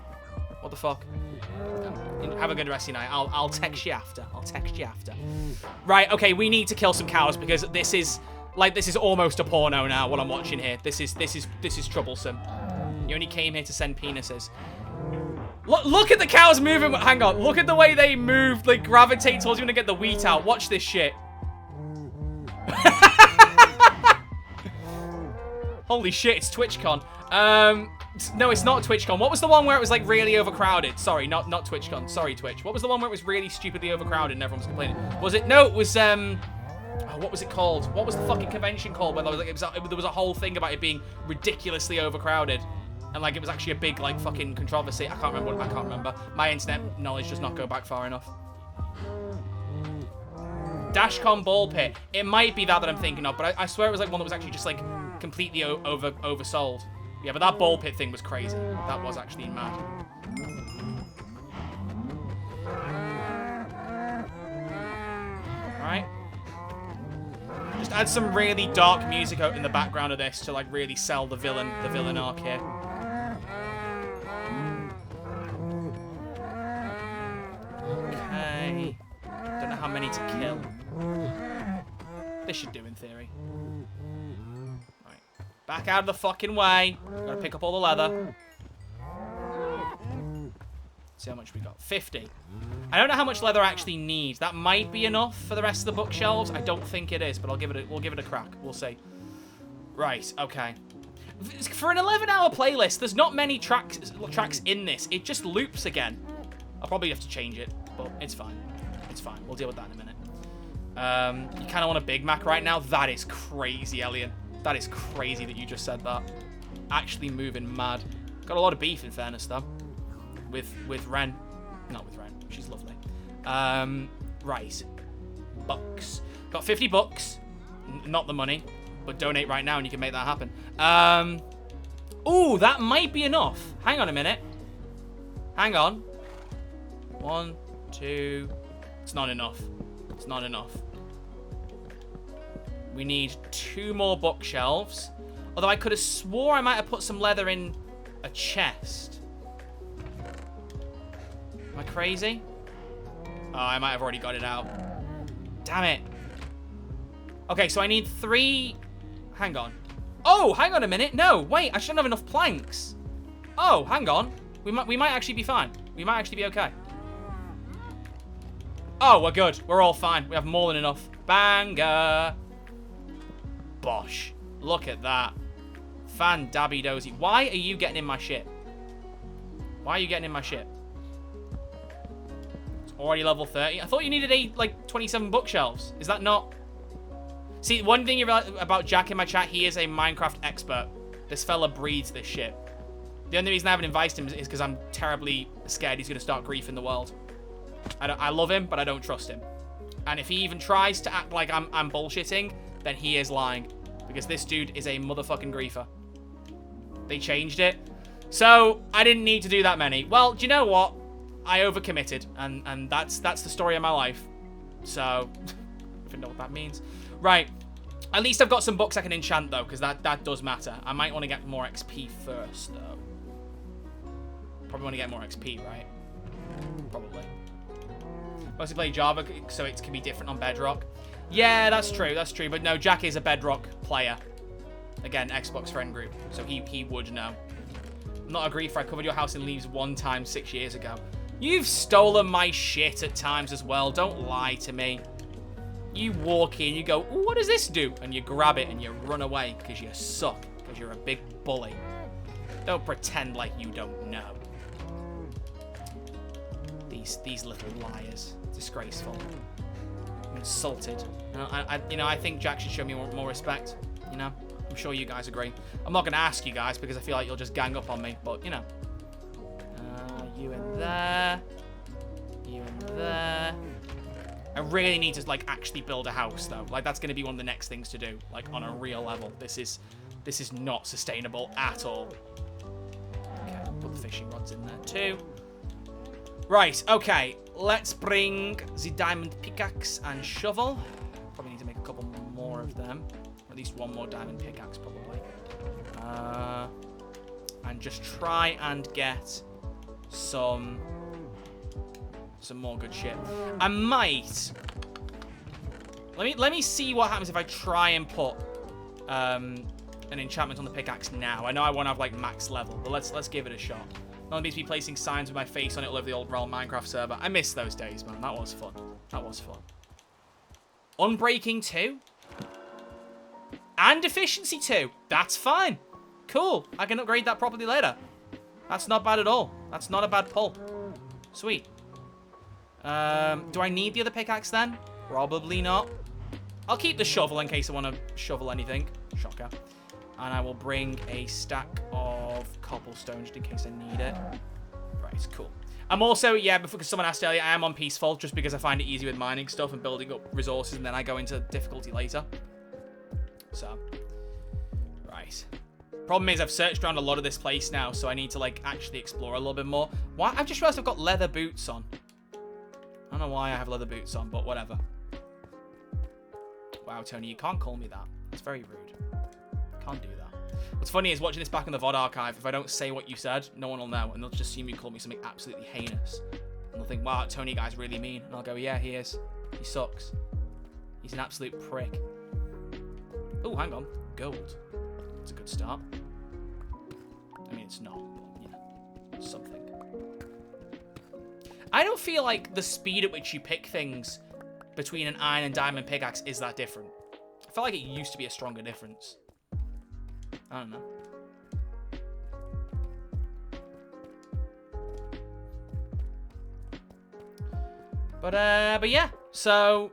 What the fuck? Have a good rest of your night. I'll text you after. Right, okay, we need to kill some cows because this is almost a porno now, what I'm watching here. This is troublesome. You only came here to send penises. Look at the cows moving. Hang on. Look at the way they move. They gravitate towards you and get the wheat out. Watch this shit. Holy shit, it's TwitchCon. No, it's not TwitchCon. What was the one where it was like really overcrowded? Sorry, not TwitchCon. Sorry, Twitch. What was the one where it was really stupidly overcrowded and everyone was complaining? Was it? No, it was oh, what was it called? What was the fucking convention called? Where there was a whole thing about it being ridiculously overcrowded. And like it was actually a big like fucking controversy. I can't remember. My internet knowledge does not go back far enough. Dashcon Ball Pit. It might be that I'm thinking of, but I swear it was like one that was actually just like completely oversold. Yeah, but that ball pit thing was crazy. That was actually mad. Alright. Just add some really dark music out in the background of this to like really sell the villain arc here. Okay. Don't know how many to kill. This should do in theory. Right. Back out of the fucking way. Gotta pick up all the leather. See how much we got. 50. I don't know how much leather I actually need. That might be enough for the rest of the bookshelves. I don't think it is, but we'll give it a crack. We'll see. Right, okay. For an 11-hour playlist, there's not many tracks in this. It just loops again. I'll probably have to change it, but it's fine. It's fine. We'll deal with that in a minute. You kind of want a Big Mac right now? That is crazy, Elian. That is crazy that you just said that. Actually moving mad. Got a lot of beef, in fairness, though. With Ren. Not with Ren. She's lovely. Right. Bucks. Got 50 bucks. Not the money. But donate right now and you can make that happen. Ooh, that might be enough. Hang on a minute. Hang on. 1, 2. It's not enough. It's not enough. We need 2 more bookshelves. Although I could have swore I might have put some leather in a chest. Am I crazy? Oh, I might have already got it out. Damn it. Okay, so I need 3... Hang on. Oh, hang on a minute. No, wait, I shouldn't have enough planks. Oh, hang on. We might actually be fine. We might actually be okay. Oh, we're good. We're all fine. We have more than enough. Banger. Bosh. Look at that. Fan-dabby-dozy. Why are you getting in my shit? Why are you getting in my shit? It's already level 30. I thought you needed 27 bookshelves. Is that not... See, one thing about Jack in my chat, he is a Minecraft expert. This fella breeds this shit. The only reason I haven't invited him is because I'm terribly scared he's going to start griefing the world. I love him, but I don't trust him. And if he even tries to act like I'm bullshitting, then he is lying. Because this dude is a motherfucking griefer. They changed it. So, I didn't need to do that many. Well, do you know what? I overcommitted. And that's the story of my life. So, I don't know what that means. Right. At least I've got some books I can enchant, though, because that does matter. I might want to get more XP first, though. Probably want to get more XP, right? Probably. Mostly play Java, so it can be different on Bedrock. Yeah, that's true, but no, Jack is a Bedrock player. Again, Xbox friend group, so he would know. I'm not a griefer, I covered your house in leaves one time 6 years ago. You've stolen my shit at times as well, don't lie to me. You walk in, you go, ooh, what does this do? And you grab it and you run away because you suck, because you're a big bully. Don't pretend like you don't know. These little liars. Disgraceful. I'm insulted. I think Jack should show me more respect. You know? I'm sure you guys agree. I'm not going to ask you guys because I feel like you'll just gang up on me, but, you know. You in there. You in there. I really need to, like, actually build a house, though. Like, that's going to be one of the next things to do, like, on a real level. This is not sustainable at all. Okay, put the fishing rods in there, too. Right, okay. Let's bring the diamond pickaxe and shovel. Probably need to make a couple more of them. Or at least one more diamond pickaxe, probably. And just try and get some more good shit. I might. Let me see what happens if I try and put an enchantment on the pickaxe now. I know I want to have like max level, but let's give it a shot. Not me to be placing signs with my face on it all over the old Realm Minecraft server. I miss those days, man. That was fun. That was fun. Unbreaking 2. And efficiency 2. That's fine. Cool. I can upgrade that properly later. That's not bad at all. That's not a bad pull. Sweet. Do I need the other pickaxe then? Probably not. I'll keep the shovel in case I want to shovel anything. Shocker. And I will bring a stack of cobblestone just in case I need it. Right, cool. I'm also, yeah, because someone asked earlier, I am on peaceful just because I find it easy with mining stuff and building up resources, and then I go into difficulty later. So, right. Problem is, I've searched around a lot of this place now, so I need to, like, actually explore a little bit more. Why? I've just realized I've got leather boots on. I don't know why I have leather boots on, but whatever. Wow, Tony, you can't call me that. It's very rude. Can't do that. What's funny is watching this back in the VOD archive, if I don't say what you said, no one will know, and they'll just assume you called me something absolutely heinous. And they'll think, wow, that Tony guy's really mean. And I'll go, yeah, he is. He sucks. He's an absolute prick. Oh, hang on. Gold. That's a good start. I mean, it's not, but, you know, something. I don't feel like the speed at which you pick things between an iron and diamond pickaxe is that different. I feel like it used to be a stronger difference. I don't know. But yeah. So,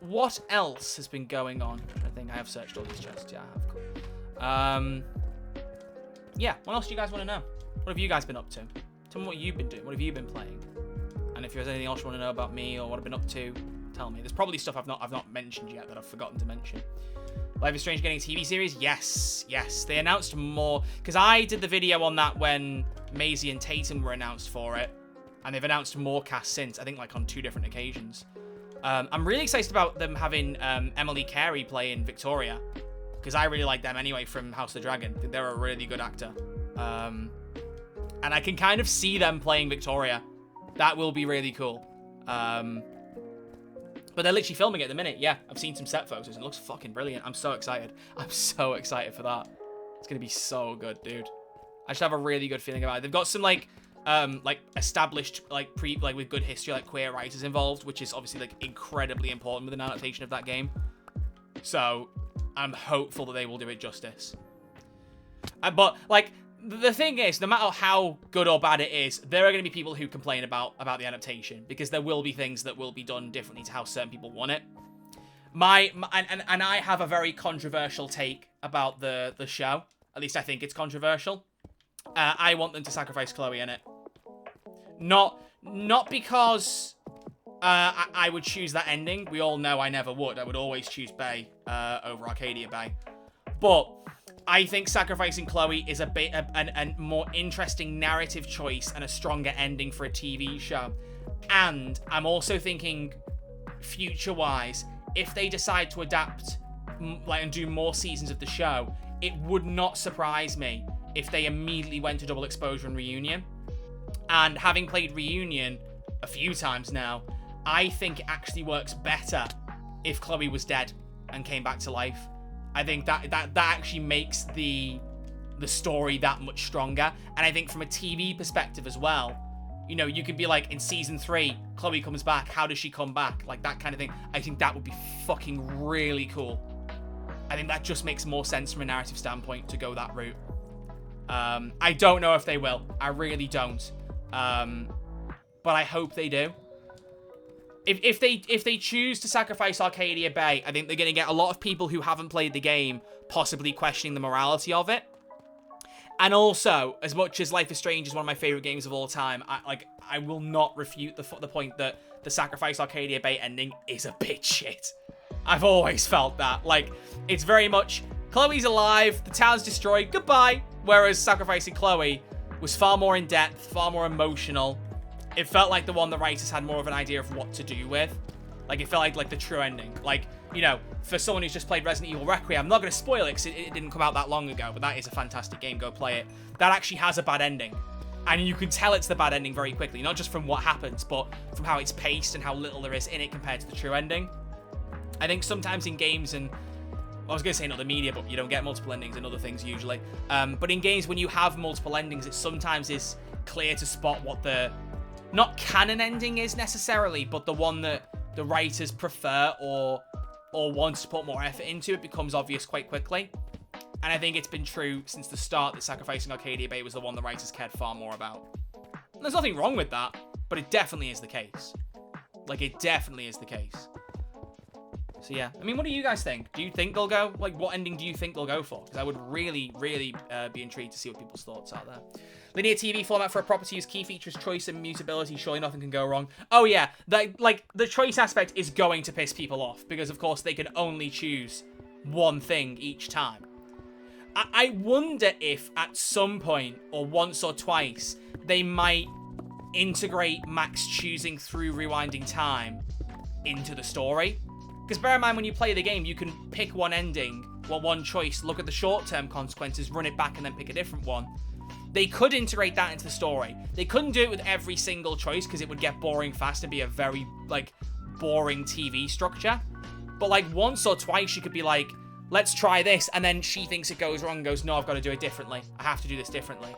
what else has been going on? I think I have searched all these chests. Yeah, I have. Cool. Yeah. What else do you guys want to know? What have you guys been up to? Tell me what you've been doing. What have you been playing? And if there's anything else you want to know about me or what I've been up to, tell me. There's probably stuff I've not mentioned yet that I've forgotten to mention. Life is Strange getting a TV series? Yes. They announced more. Because I did the video on that when Maisie and Tatum were announced for it. And they've announced more casts since. I think like on 2 different occasions. I'm really excited about them having Emily Carey playing Victoria. Because I really like them anyway from House of the Dragon. I think they're a really good actor. And I can kind of see them playing Victoria. That will be really cool. But they're literally filming it at the minute. Yeah, I've seen some set photos. It looks fucking brilliant. I'm so excited. I'm so excited for that. It's going to be so good, dude. I just have a really good feeling about it. They've got some, like established, with good history, like, queer writers involved, which is obviously, like, incredibly important with an adaptation of that game. So, I'm hopeful that they will do it justice. But, like, the thing is, no matter how good or bad it is, there are going to be people who complain about the adaptation, because there will be things that will be done differently to how certain people want it. And I have a very controversial take about the show. At least I think it's controversial. I want them to sacrifice Chloe in it. Not because I would choose that ending. We all know I never would. I would always choose Bay over Arcadia Bay. But I think sacrificing Chloe is a more interesting narrative choice and a stronger ending for a TV show. And I'm also thinking, future-wise, if they decide to adapt and do more seasons of the show, it would not surprise me if they immediately went to Double Exposure and Reunion. And having played Reunion a few times now, I think it actually works better if Chloe was dead and came back to life. I think that actually makes the story that much stronger. And I think from a TV perspective as well, you know, you could be like, in season 3, Chloe comes back. How does she come back? Like, that kind of thing. I think that would be fucking really cool. I think that just makes more sense from a narrative standpoint to go that route. I don't know if they will. I really don't. But I hope they do. If they choose to sacrifice Arcadia Bay, I think they're going to get a lot of people who haven't played the game possibly questioning the morality of it. And also, as much as Life is Strange is one of my favorite games of all time, I will not refute the point that the Sacrifice Arcadia Bay ending is a bit shit. I've always felt that. Like, it's very much, Chloe's alive, the town's destroyed, goodbye. Whereas Sacrificing Chloe was far more in depth, far more emotional. It felt like the one the writers had more of an idea of what to do with. Like, it felt like the true ending. Like, you know, for someone who's just played Resident Evil Requiem, I'm not going to spoil it because it didn't come out that long ago, but that is a fantastic game. Go play it. That actually has a bad ending. And you can tell it's the bad ending very quickly, not just from what happens, but from how it's paced and how little there is in it compared to the true ending. I think sometimes in games, and I was going to say in other media, but you don't get multiple endings in other things usually. But in games, when you have multiple endings, it sometimes is clear to spot what the, not canon ending is necessarily, but the one that the writers prefer or want to put more effort into. It becomes obvious quite quickly. And I think it's been true since the start that Sacrificing Arcadia Bay was the one the writers cared far more about. And there's nothing wrong with that, but it definitely is the case. Like, it definitely is the case. So yeah, I mean, what do you guys think? Do you think they'll go, like, what ending do you think they'll go for? Because I would really, really be intrigued to see what people's thoughts are there. Linear TV format for a property's key features, choice and mutability. Surely nothing can go wrong. Oh yeah, the choice aspect is going to piss people off because, of course, they can only choose one thing each time. I wonder if at some point, or once or twice, they might integrate Max choosing through rewinding time into the story. Because bear in mind, when you play the game, you can pick one ending, well, one choice, look at the short-term consequences, run it back, and then pick a different one. They could integrate that into the story. They couldn't do it with every single choice because it would get boring fast and be a very, like, boring TV structure. But, like, once or twice, you could be like, let's try this, and then she thinks it goes wrong and goes, no, I've got to do it differently. I have to do this differently.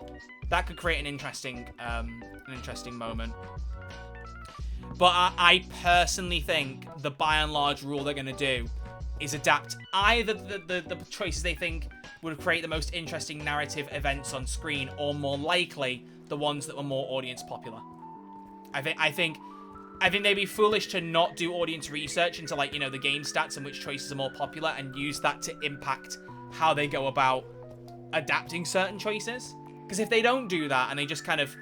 That could create an interesting moment. But I personally think the by and large rule they're going to do is adapt either the choices they think would create the most interesting narrative events on screen, or more likely the ones that were more audience popular. I think they'd be foolish to not do audience research into, like, you know, the game stats and which choices are more popular and use that to impact how they go about adapting certain choices. Because if they don't do that and they just kind of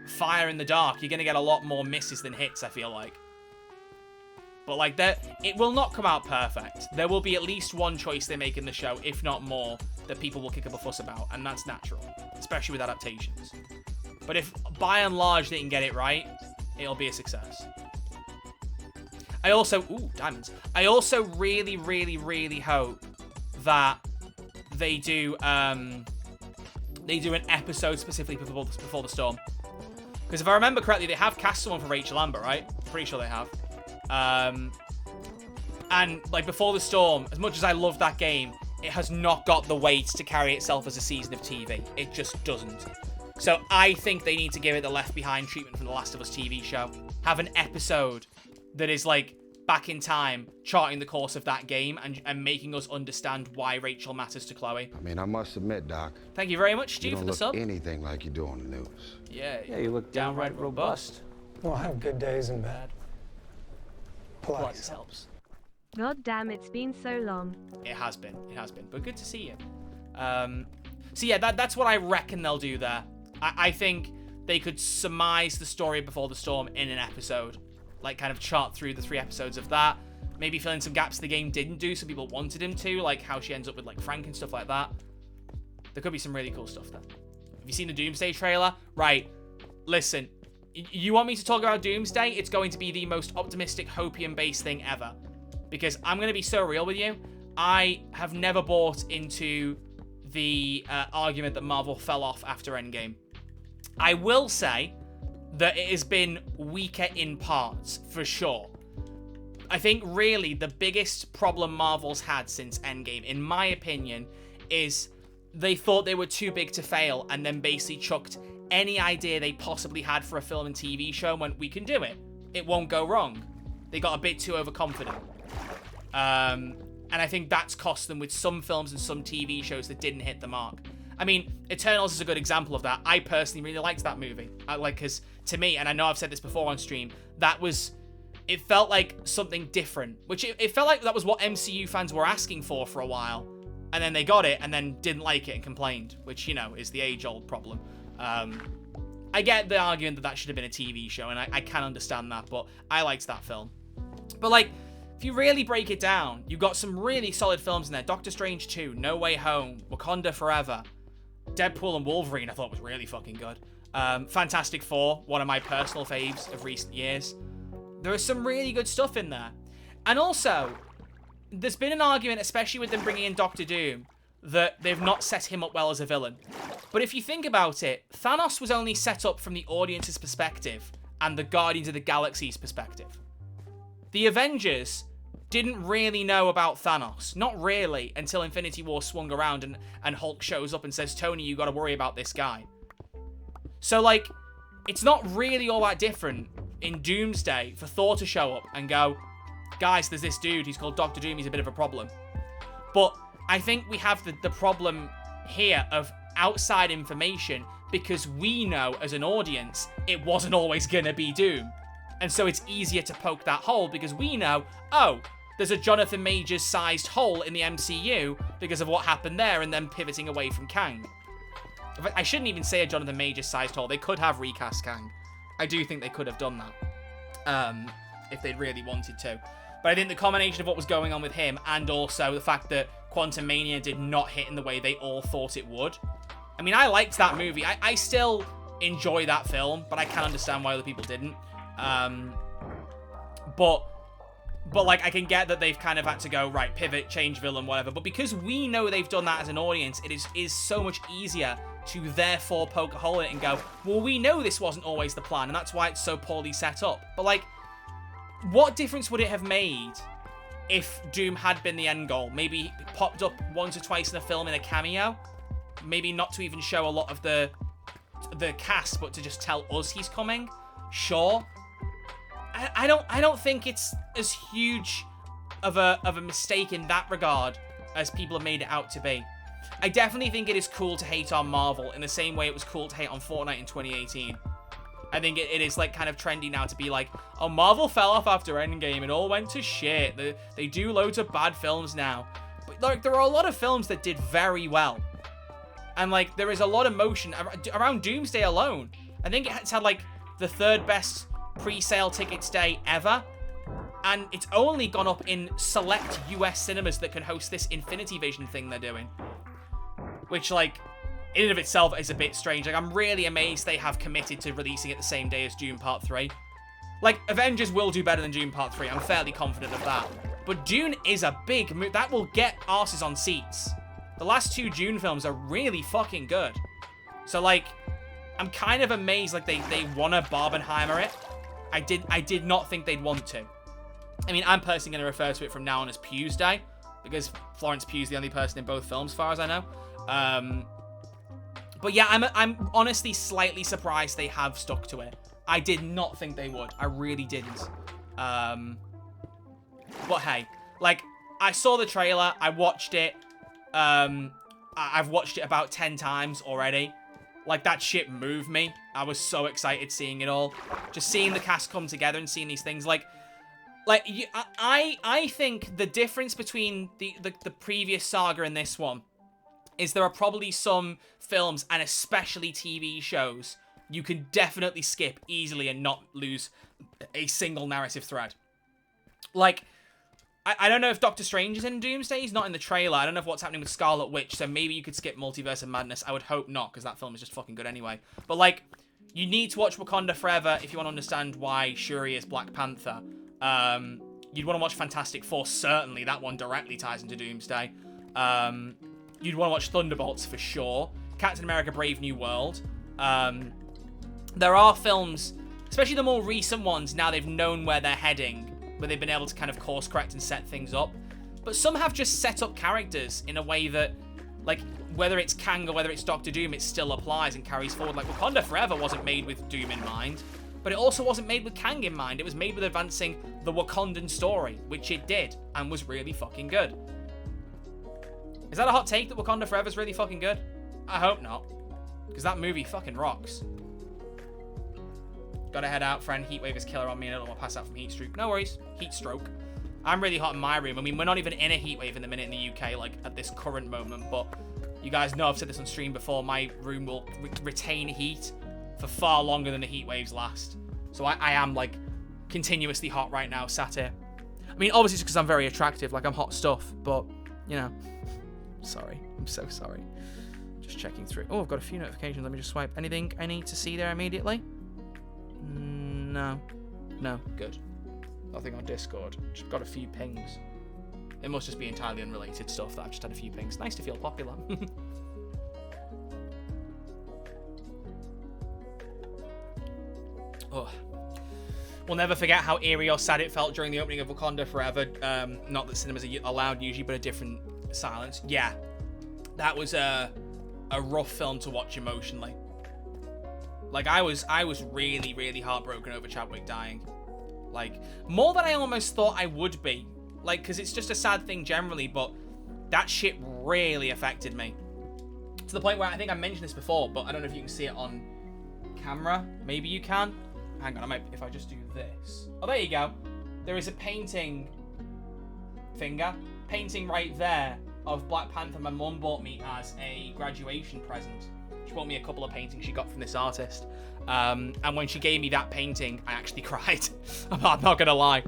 fire in the dark, you're going to get a lot more misses than hits, I feel like. But, like, it will not come out perfect. There will be at least one choice they make in the show, if not more, that people will kick up a fuss about, and that's natural, especially with adaptations. But if, by and large, they can get it right, it'll be a success. I also... Ooh, diamonds. I also really, really, really hope that they do an episode specifically before the storm. Because if I remember correctly, they have cast someone for Rachel Amber, right? Pretty sure they have. And, like, Before the Storm, as much as I love that game, it has not got the weight to carry itself as a season of TV. It just doesn't. So I think they need to give it the Left Behind treatment from the Last of Us TV show. Have an episode that is, like, back in time, charting the course of that game and making us understand why Rachel matters to Chloe. I mean, I must admit, Doc. Thank you very much, Stu, for the sub. You don't look anything like you do on the news. Yeah, you look downright robust. We'll have good days and bad. Plus helps. God damn, it's been so long. It has been, but good to see you. So yeah, that's what I reckon they'll do there. I think they could surmise the story Before the Storm in an episode. Like, kind of chart through the 3 episodes of that. Maybe fill in some gaps the game didn't do, so people wanted him to, like how she ends up with, like, Frank and stuff like that. There could be some really cool stuff there. Have you seen the Doomsday trailer? Right, listen. You want me to talk about Doomsday? It's going to be the most optimistic, hopium-based thing ever. Because I'm going to be so real with you. I have never bought into the argument that Marvel fell off after Endgame. I will say that it has been weaker in parts, for sure. I think really the biggest problem Marvel's had since Endgame, in my opinion, is they thought they were too big to fail and then basically chucked any idea they possibly had for a film and TV show and went, we can do it. It won't go wrong. They got a bit too overconfident. And I think that's cost them with some films and some TV shows that didn't hit the mark. I mean, Eternals is a good example of that. I personally really liked that movie. Because to me, and I know I've said this before on stream, it felt like something different. Which it felt like that was what MCU fans were asking for a while. And then they got it and then didn't like it and complained. Which, you know, is the age-old problem. I get the argument that should have been a TV show, and I can understand that, but I liked that film. But, like, if you really break it down, you've got some really solid films in there. Doctor Strange 2, No Way Home, Wakanda Forever, Deadpool and Wolverine I thought was really fucking good. Fantastic Four, one of my personal faves of recent years. There is some really good stuff in there. And also, there's been an argument, especially with them bringing in Doctor Doom, that they've not set him up well as a villain. But if you think about it, Thanos was only set up from the audience's perspective and the Guardians of the Galaxy's perspective. The Avengers didn't really know about Thanos. Not really, until Infinity War swung around and Hulk shows up and says, Tony, you gotta worry about this guy. So, like, it's not really all that different in Doomsday for Thor to show up and go, guys, there's this dude, he's called Doctor Doom, he's a bit of a problem. But I think we have the problem here of outside information because we know as an audience it wasn't always gonna be Doom. And so it's easier to poke that hole because we know, oh, there's a Jonathan Majors-sized hole in the MCU because of what happened there and then pivoting away from Kang. I shouldn't even say a Jonathan Majors-sized hole. They could have recast Kang. I do think they could have done that if they'd really wanted to. But I think the combination of what was going on with him and also the fact that Quantumania did not hit in the way they all thought it would. I mean, I liked that movie. I still enjoy that film, but I can understand why other people didn't. But like, I can get that they've kind of had to go, right, pivot, change villain, whatever. But because we know they've done that as an audience, it is so much easier to therefore poke a hole in it and go, well, we know this wasn't always the plan, and that's why it's so poorly set up. But, like, what difference would it have made if Doom had been the end goal? Maybe he popped up once or twice in a film in a cameo? Maybe not to even show a lot of the cast, but to just tell us he's coming? Sure. I don't think it's as huge of a mistake in that regard as people have made it out to be. I definitely think it is cool to hate on Marvel in the same way it was cool to hate on Fortnite in 2018. I think it is like kind of trendy now to be like, oh, Marvel fell off after Endgame, it all went to shit. They do loads of bad films now. But like, there are a lot of films that did very well. And like, there is a lot of motion around Doomsday alone. I think it's had like the third best pre-sale tickets day ever, and it's only gone up in select US cinemas that can host this Infinity Vision thing they're doing, which, like, in and of itself is a bit strange. Like, I'm really amazed they have committed to releasing it the same day as Dune Part 3. Like, Avengers will do better than Dune Part 3, I'm fairly confident of that, but Dune is a big move. That will get asses on seats. The last two Dune films are really fucking good. So, like, I'm kind of amazed, like, they want to Barbenheimer it. I did not think they'd want to. I mean, I'm personally going to refer to it from now on as Pugh's Day, because Florence Pugh's the only person in both films, as far as I know. But yeah, I'm honestly slightly surprised they have stuck to it. I did not think they would. I really didn't. But hey, like, I saw the trailer. I watched it. I've watched it about 10 times already. Like, that shit moved me. I was so excited seeing it all. Just seeing the cast come together and seeing these things. I think the difference between the previous saga and this one is there are probably some films, and especially TV shows, you can definitely skip easily and not lose a single narrative thread. Like, I don't know if Doctor Strange is in Doomsday. He's not in the trailer. I don't know what's happening with Scarlet Witch, so maybe you could skip Multiverse of Madness. I would hope not, because that film is just fucking good anyway. But, like, you need to watch Wakanda Forever if you want to understand why Shuri is Black Panther. You'd want to watch Fantastic Four, certainly. That one directly ties into Doomsday. You'd want to watch Thunderbolts for sure. Captain America Brave New World. There are films, especially the more recent ones, now they've known where they're heading, where they've been able to kind of course correct and set things up. But some have just set up characters in a way that, like, whether it's Kang or whether it's Doctor Doom, it still applies and carries forward. Like, Wakanda Forever wasn't made with Doom in mind, but it also wasn't made with Kang in mind. It was made with advancing the Wakandan story, which it did, and was really fucking good. Is that a hot take that Wakanda Forever is really fucking good? I hope not, because that movie fucking rocks. Gotta head out, friend. Heatwave is killer on me, and I don't want to pass out from heat stroke. No worries. Heat stroke. I'm really hot in my room. I mean, we're not even in a heatwave in the minute in the UK, like, at this current moment, but you guys know I've said this on stream before. My room will retain heat for far longer than the heat waves last. So I am, like, continuously hot right now, sat here. I mean, obviously it's because I'm very attractive, like, I'm hot stuff, but, you know. Sorry. I'm so sorry. Just checking through. Oh, I've got a few notifications. Let me just swipe. Anything I need to see there immediately? No. No. Good. Nothing on Discord. Just got a few pings. It must just be entirely unrelated stuff that I've just had a few pings. Nice to feel popular. Oh. We'll never forget how eerie or sad it felt during the opening of Wakanda Forever. Not that cinemas are allowed usually, but a different silence. Yeah. That was a rough film to watch emotionally. Like, I was really, really heartbroken over Chadwick dying. Like, more than I almost thought I would be. Like, because it's just a sad thing generally, but that shit really affected me. To the point where I think I mentioned this before, but I don't know if you can see it on camera. Maybe you can. Hang on, I might, if I just do this. Oh, there you go. There is a painting right there of Black Panther my mum bought me as a graduation present. She bought me a couple of paintings she got from this artist. And when she gave me that painting, I actually cried. I'm not gonna lie.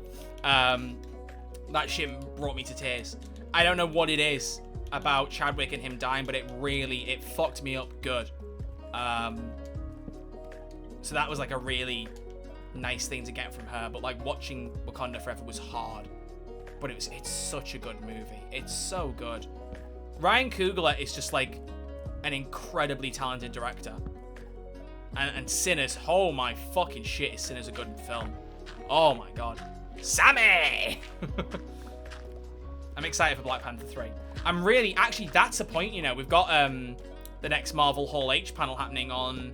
That shit brought me to tears. I don't know what it is about Chadwick and him dying, but it fucked me up good. So that was like a really nice thing to get from her. But like watching Wakanda Forever was hard. But it's such a good movie. It's so good. Ryan Coogler is just like an incredibly talented director. And Sinners, oh my fucking shit, is Sinners a good film? Oh my god. Sammy! I'm excited for Black Panther 3. I'm really, actually, that's a point, you know. We've got the next Marvel Hall H panel happening on...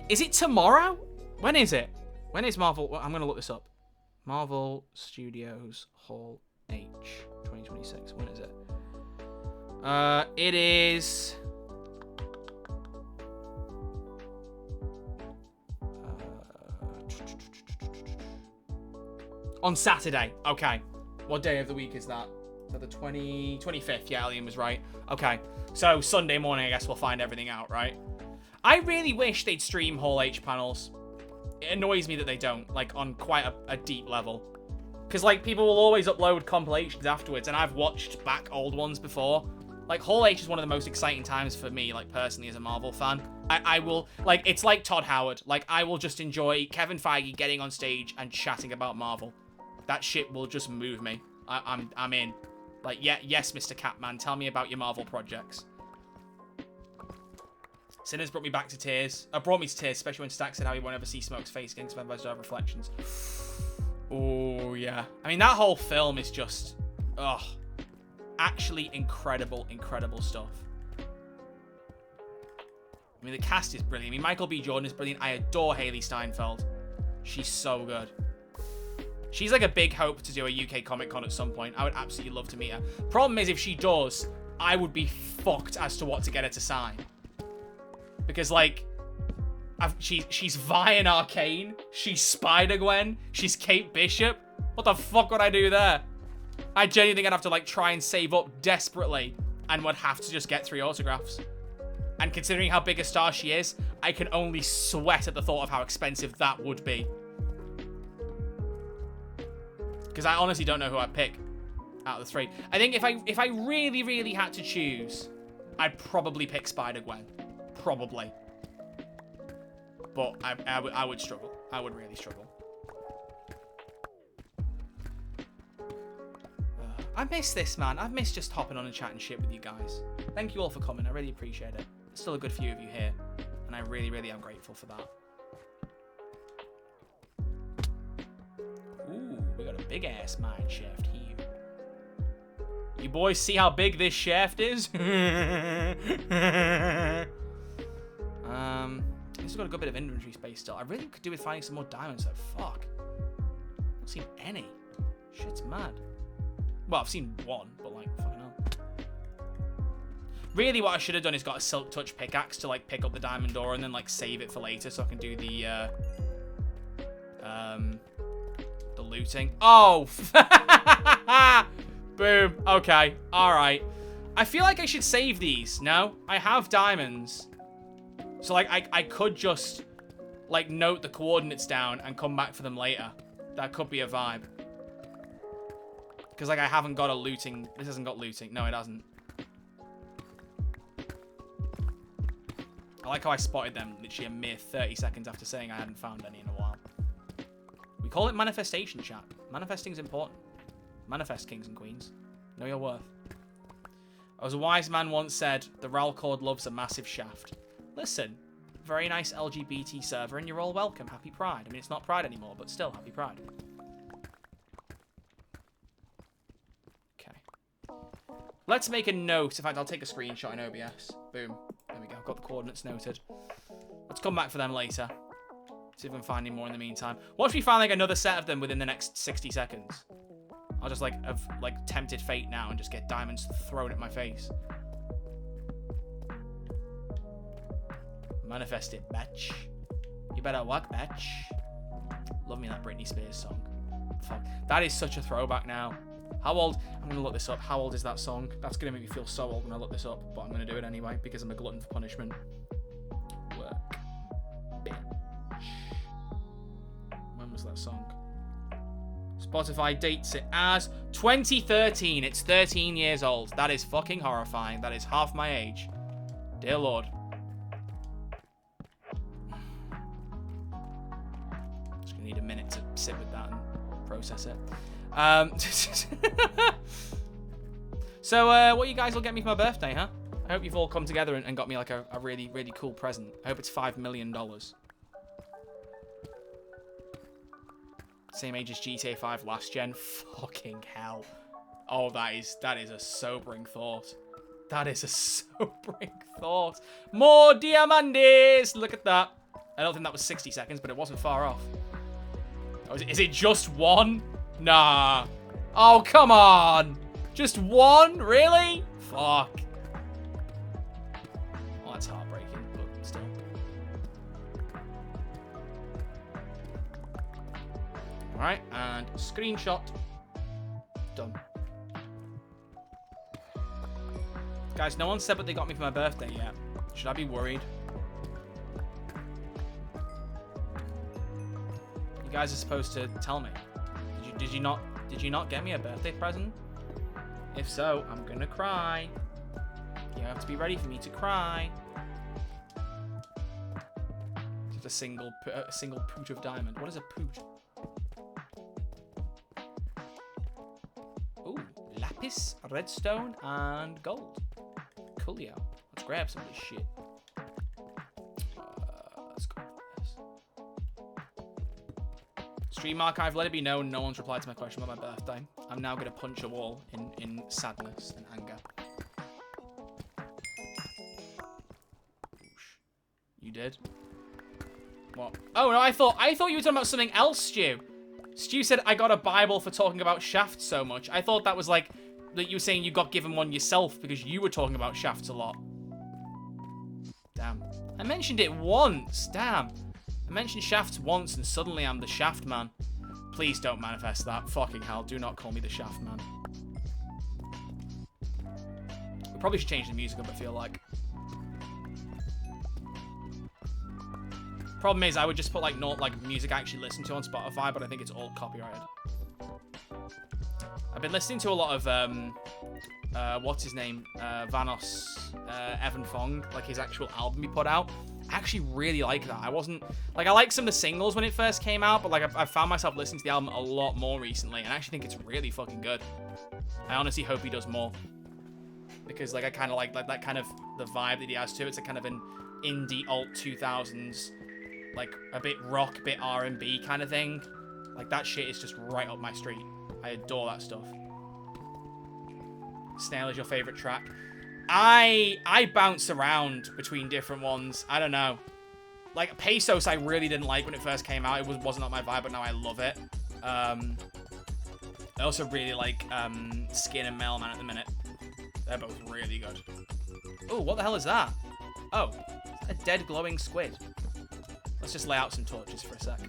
Is it tomorrow? When is it? When is Marvel... Well, I'm going to look this up. Marvel Studios Hall H 2026. When is it? It is... on Saturday. Okay. What day of the week is that? Is that the 25th? Yeah, Alien was right. Okay. So Sunday morning, I guess we'll find everything out, right? I really wish they'd stream Hall H panels. It annoys me that they don't, like, on quite a deep level. Because, like, people will always upload compilations afterwards, and I've watched back old ones before. Like, Hall H is one of the most exciting times for me, like, personally, as a Marvel fan. I will, like, it's like Todd Howard. Like, I will just enjoy Kevin Feige getting on stage and chatting about Marvel. That shit will just move me. I'm in. Like, yeah, yes, Mr. Catman, tell me about your Marvel projects. Sinners brought me back to tears. Brought me to tears, especially when Stack said how he won't ever see Smoke's face against Vampire Reflections. Oh, yeah. I mean, that whole film is just... Ugh. Actually incredible, incredible stuff. I mean, the cast is brilliant. I mean, Michael B. Jordan is brilliant. I adore Haley Steinfeld. She's so good. She's like a big hope to do a UK Comic Con at some point. I would absolutely love to meet her. Problem is, if she does, I would be fucked as to what to get her to sign. Because, like, she's Vian Arcane. She's Spider-Gwen. She's Kate Bishop. What the fuck would I do there? I genuinely think I'd have to, like, try and save up desperately and would have to just get 3 autographs. And considering how big a star she is, I can only sweat at the thought of how expensive that would be. Because I honestly don't know who I'd pick out of the 3. I think if I really, really had to choose, I'd probably pick Spider-Gwen. Probably. But I would struggle. I would really struggle. I miss this, man. I've missed just hopping on and chatting shit with you guys. Thank you all for coming. I really appreciate it. There's still a good few of you here, and I really, really am grateful for that. Ooh, we got a big-ass mine shaft here. You boys see how big this shaft is? This has got a good bit of inventory space still. I really could do with finding some more diamonds, though. Fuck. I've not seen any. Shit's mad. Well, I've seen one, but like, fucking hell. Really, what I should have done is got a Silk Touch pickaxe to like pick up the diamond ore and then like save it for later so I can do the looting. Oh! Boom. Okay. Alright. I feel like I should save these. No? I have diamonds. So, like, I could just, like, note the coordinates down and come back for them later. That could be a vibe. Because, like, I haven't got a looting. This hasn't got looting. No, it hasn't. I like how I spotted them literally a mere 30 seconds after saying I hadn't found any in a while. We call it manifestation, chat. Manifesting's important. Manifest, kings and queens. Know your worth. As a wise man once said, the Ralcord loves a massive shaft. Listen, very nice LGBT server, and you're all welcome. Happy Pride. I mean, it's not Pride anymore, but still, happy Pride. Okay. Let's make a note. In fact, I'll take a screenshot in OBS. Boom. There we go. I've got the coordinates noted. Let's come back for them later. See if we can find any more in the meantime. What if we find, like, another set of them within the next 60 seconds? I'll just, like, have, like, tempted fate now and just get diamonds thrown at my face. Manifest it, bitch. You better work, bitch. Love me that Britney Spears song. Fuck. That is such a throwback now. How old? I'm going to look this up. How old is that song? That's going to make me feel so old when I look this up. But I'm going to do it anyway because I'm a glutton for punishment. Work. Bitch. When was that song? Spotify dates it as 2013. It's 13 years old. That is fucking horrifying. That is half my age. Dear Lord. Just gonna need a minute to sit with that and process it. So, what you guys will get me for my birthday, huh? I hope you've all come together and got me like a really, really cool present. I hope it's $5 million. Same age as GTA 5 last gen. Fucking hell. Oh, that is a sobering thought. That is a sobering thought. More diamantes! Look at that. I don't think that was 60 seconds, but it wasn't far off. Oh, is it just one? Nah. Oh, come on. Just one? Really? Fuck. Oh, that's heartbreaking, but still. Alright, and screenshot. Done. Guys, no one said what they got me for my birthday yet. Should I be worried? You guys are supposed to tell me. Did you not get me a birthday present? If so, I'm gonna cry. You have to be ready for me to cry. Just a single poot of diamond. What is a poot? Ooh, lapis, redstone, and gold. Coolio. Let's grab some of this shit. Let's go for this. Stream archive, let it be known no one's replied to my question about my birthday. I'm now going to punch a wall in sadness and anger. You did? What? Oh no, I thought you were talking about something else, Stu. Stu said I got a Bible for talking about shafts so much. I thought that was like that you were saying you got given one yourself because you were talking about shafts a lot. Damn. I mentioned it once. Damn. I mentioned shafts once and suddenly I'm the shaft man. Please don't manifest that. Fucking hell. Do not call me the shaft man. We probably should change the music up, I feel like. Problem is, I would just put like not like music I actually listen to on Spotify, but I think it's all copyrighted. I've been listening to a lot of what's his name, Vanoss, Evan Fong, like his actual album he put out, I actually really like that. I wasn't, like, I liked some of the singles when it first came out, but, like, I've found myself listening to the album a lot more recently, and I actually think it's really fucking good. I honestly hope he does more. Because, like, I kind of like that kind of, the vibe that he has to it. It's a kind of an indie alt 2000s, like, a bit rock, a bit R&B kind of thing. Like, that shit is just right up my street. I adore that stuff. Snail is your favorite track. I bounce around between different ones. I don't know. Like, Pesos I really didn't like when it first came out. It wasn't on my vibe, but now I love it. I also really like Skin and Mailman at the minute. They're both really good. Oh, what the hell is that? Oh, a dead glowing squid. Let's just lay out some torches for a sec.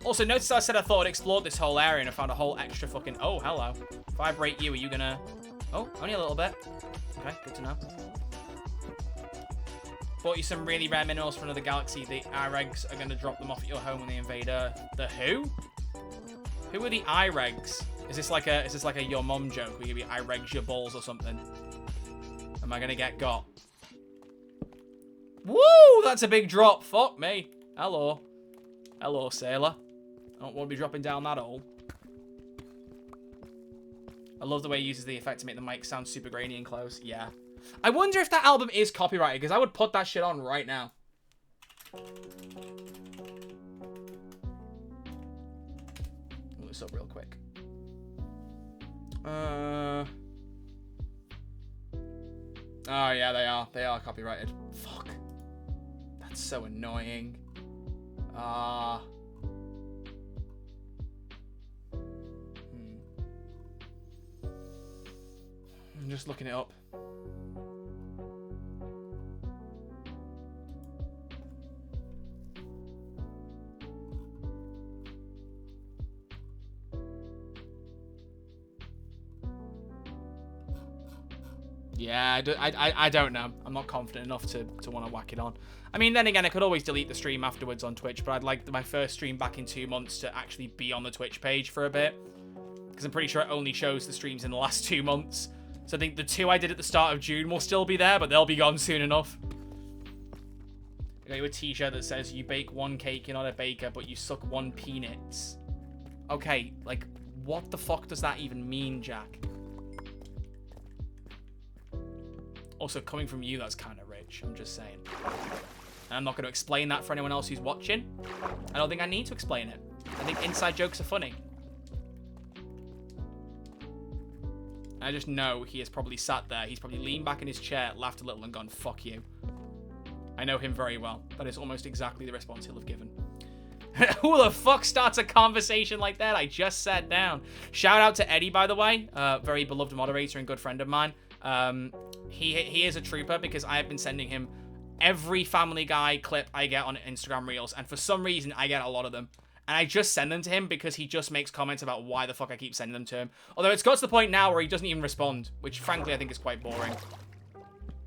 Also, notice I said I thought I'd explored this whole area and I found a whole extra fucking... Oh, hello. If I break you, are you gonna... Oh, only a little bit. Okay, good to know. Bought you some really rare minerals from another galaxy. The Iregs are gonna drop them off at your home when they invade Earth. The who? Who are the Iregs? Is this like a your mom joke? Where you be Iregs your balls or something? Am I gonna get got? Woo! That's a big drop. Fuck me. Hello. Hello, sailor. I don't want to be dropping down that hole. I love the way he uses the effect to make the mic sound super grainy and close. Yeah. I wonder if that album is copyrighted, because I would put that shit on right now. Look this up real quick. Oh, yeah, they are. They are copyrighted. Fuck. That's so annoying. I'm just looking it up. Yeah, I don't know. I'm not confident enough to want to whack it on. I mean, then again, I could always delete the stream afterwards on Twitch, but I'd like my first stream back in 2 months to actually be on the Twitch page for a bit. Because I'm pretty sure it only shows the streams in the last 2 months. So I think the 2 I did at the start of June will still be there, but they'll be gone soon enough. I got you a t-shirt that says, you bake 1 cake, you're not a baker, but you suck 1 peanuts. Okay, like, what the fuck does that even mean, Jack? Also, coming from you, that's kind of rich. I'm just saying. And I'm not going to explain that for anyone else who's watching. I don't think I need to explain it. I think inside jokes are funny. I just know he has probably sat there. He's probably leaned back in his chair, laughed a little, and gone, fuck you. I know him very well. That is almost exactly the response he'll have given. Who the fuck starts a conversation like that? I just sat down. Shout out to Eddie, by the way. Very beloved moderator and good friend of mine. He is a trooper because I have been sending him every Family Guy clip I get on Instagram Reels. And for some reason, I get a lot of them. And I just send them to him because he just makes comments about why the fuck I keep sending them to him. Although it's got to the point now where he doesn't even respond, which frankly I think is quite boring.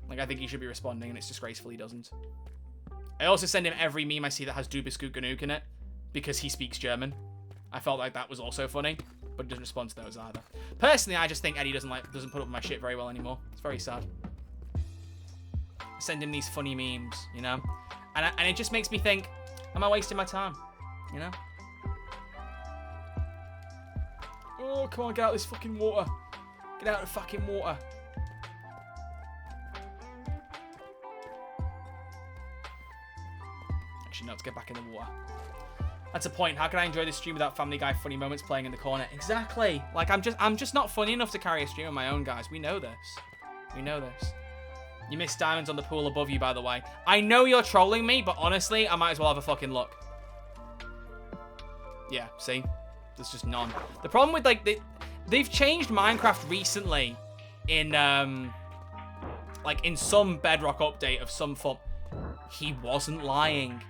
Like, I think he should be responding, and it's disgraceful he doesn't. I also send him every meme I see that has Du bist gut genug in it, because he speaks German. I felt like that was also funny, but he doesn't respond to those either. Personally, I just think Eddie doesn't put up with my shit very well anymore. It's very sad. I send him these funny memes, you know? And it just makes me think, am I wasting my time? You know? Oh, come on, get out of this fucking water. Get out of the fucking water. Actually, no, let's get back in the water. That's a point. How can I enjoy this stream without Family Guy funny moments playing in the corner? Exactly. Like, I'm just not funny enough to carry a stream on my own, guys. We know this. We know this. You missed diamonds on the pool above you, by the way. I know you're trolling me, but honestly, I might as well have a fucking look. Yeah, see? There's just none. The problem with, like, they've changed Minecraft recently in, like, in some Bedrock update of some form. He wasn't lying.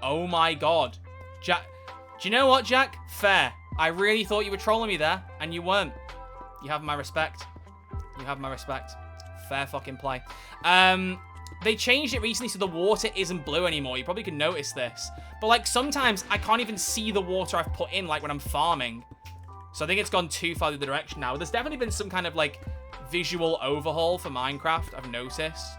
Oh my god. Jack, do you know what, Jack? Fair. I really thought you were trolling me there, and you weren't. You have my respect. You have my respect. Fair fucking play. They changed it recently so the water isn't blue anymore. You probably can notice this. But, like, sometimes I can't even see the water I've put in, like, when I'm farming. So I think it's gone too far the other direction now. There's definitely been some kind of, like, visual overhaul for Minecraft, I've noticed.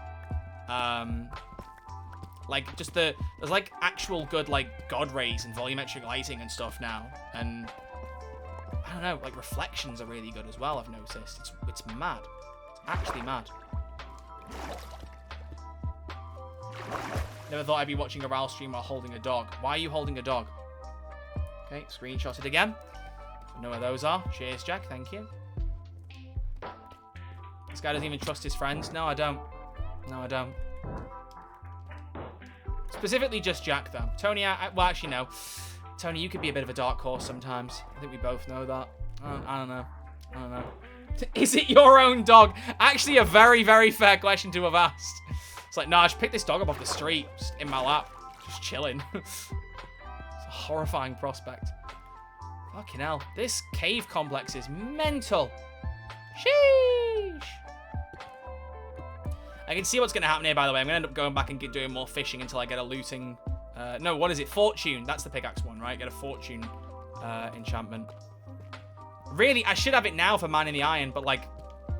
Like, just there's, like, actual good, like, God rays and volumetric lighting and stuff now. And, I don't know, like, reflections are really good as well, I've noticed. It's mad. It's actually mad. Never thought I'd be watching a RAL stream while holding a dog. Why are you holding a dog? Okay, screenshot it again. I know where those are. Cheers, Jack. Thank you. This guy doesn't even trust his friends. No, I don't. No, I don't. Specifically just Jack, though. Tony, well, actually, no. Tony, you could be a bit of a dark horse sometimes. I think we both know that. I don't know. I don't know. Is it your own dog? Actually, a very, very fair question to have asked. It's like, nah, I just picked this dog up off the street, just in my lap, just chilling. It's a horrifying prospect. Fucking hell. This cave complex is mental. Sheesh. I can see what's going to happen here, by the way. I'm going to end up going back and doing more fishing until I get a looting... no, what is it? Fortune. That's the pickaxe one, right? Get a fortune enchantment. Really, I should have it now for mining the iron, but, like,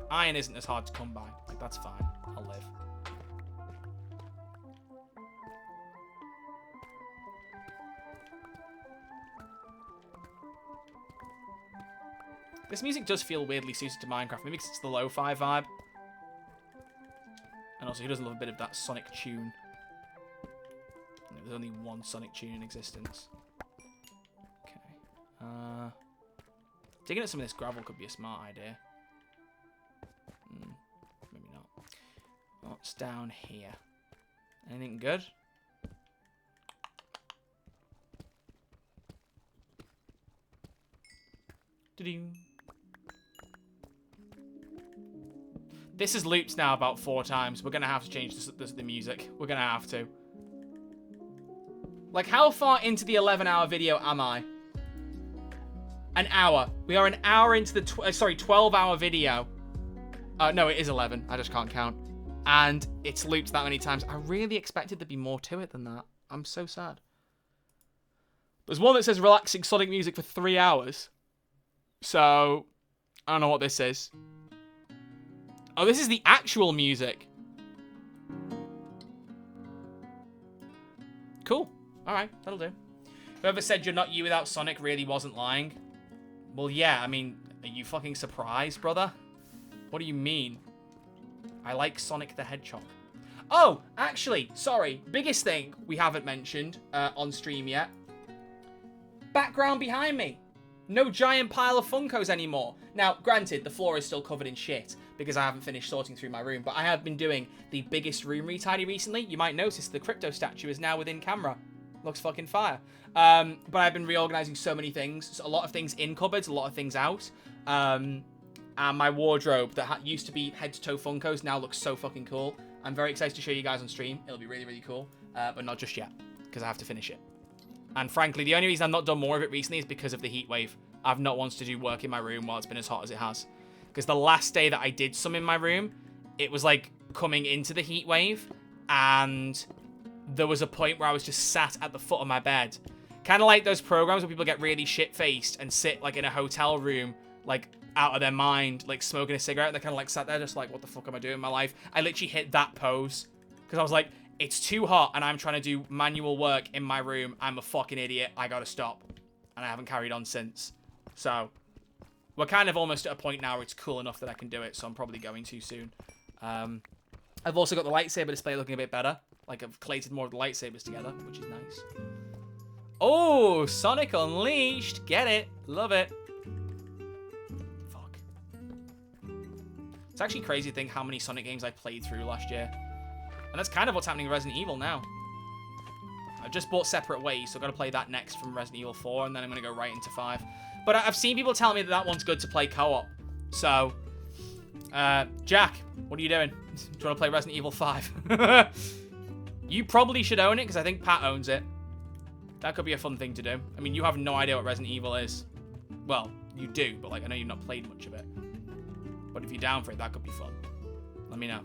iron isn't as hard to come by. Like, that's fine. I'll live. This music does feel weirdly suited to Minecraft. Maybe because it's the lo-fi vibe. And also, who doesn't love a bit of that Sonic tune? There's only one Sonic tune in existence. Okay. Digging at some of this gravel could be a smart idea. Maybe not. What's down here? Anything good? Da-ding. This has looped now about 4 times. We're going to have to change the music. We're going to have to. Like, how far into the 11-hour video am I? An hour. We are an hour into the 12-hour video. No, it is 11. I just can't count. And it's looped that many times. I really expected there'd be more to it than that. I'm so sad. There's one that says relaxing Sonic music for 3 hours. So, I don't know what this is. Oh, this is the actual music. Cool. Alright, that'll do. Whoever said you're not you without Sonic really wasn't lying. Well, yeah, I mean, are you fucking surprised, brother? What do you mean? I like Sonic the Hedgehog. Oh, actually, sorry. Biggest thing we haven't mentioned on stream yet. Background behind me. No giant pile of Funkos anymore. Now, granted, the floor is still covered in shit because I haven't finished sorting through my room, but I have been doing the biggest room retidy recently. You might notice the crypto statue is now within camera. Looks fucking fire. But I've been reorganizing so many things. So a lot of things in cupboards, a lot of things out. And my wardrobe that used to be head-to-toe Funkos now looks so fucking cool. I'm very excited to show you guys on stream. It'll be really, really cool. But not just yet, because I have to finish it. And frankly, the only reason I've not done more of it recently is because of the heat wave. I've not wanted to do work in my room while it's been as hot as it has. Because the last day that I did some in my room, it was like coming into the heat wave. And there was a point where I was just sat at the foot of my bed. Kind of like those programs where people get really shit-faced and sit like in a hotel room, like out of their mind, like smoking a cigarette. They're kind of like sat there just like, what the fuck am I doing in my life? I literally hit that pose. Because I was like, it's too hot and I'm trying to do manual work in my room. I'm a fucking idiot. I gotta stop. And I haven't carried on since. So, we're kind of almost at a point now where it's cool enough that I can do it, so I'm probably going to soon. I've also got the lightsaber display looking a bit better. Like, I've collated more of the lightsabers together, which is nice. Oh, Sonic Unleashed. Get it. Love it. Fuck. It's actually crazy to think how many Sonic games I played through last year. And that's kind of what's happening in Resident Evil now. I've just bought Separate Ways, so I've got to play that next from Resident Evil 4, and then I'm going to go right into 5. But I've seen people tell me that one's good to play co-op. So, Jack, what are you doing? Do you want to play Resident Evil 5? You probably should own it, because I think Pat owns it. That could be a fun thing to do. I mean, you have no idea what Resident Evil is. Well, you do, but like I know you've not played much of it. But if you're down for it, that could be fun. Let me know.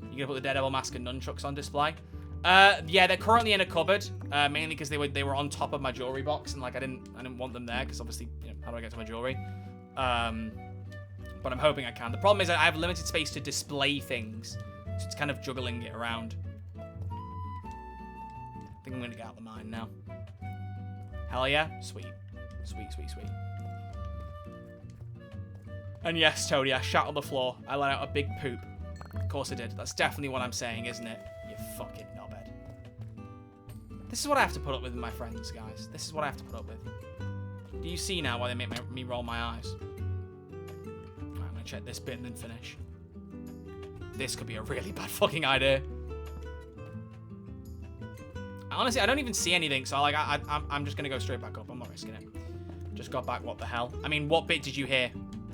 You gonna put the Daredevil mask and nunchucks on display? Yeah, they're currently in a cupboard, mainly because they were on top of my jewelry box, and like I didn't want them there because obviously, you know, how do I get to my jewelry? But I'm hoping I can. The problem is I have limited space to display things. So it's kind of juggling it around. I think I'm going to get out of the mine now. Hell yeah. Sweet. Sweet, sweet, sweet. And yes, Toady, I shat on the floor. I let out a big poop. Of course I did. That's definitely what I'm saying, isn't it? You fucking knobhead. This is what I have to put up with my friends, guys. This is what I have to put up with. Do you see now why they make me roll my eyes? Right, I'm going to check this bit and then finish. This could be a really bad fucking idea. Honestly, I don't even see anything, so like I'm just going to go straight back up. I'm not risking it. Just got back, what the hell? I mean, what bit did you hear?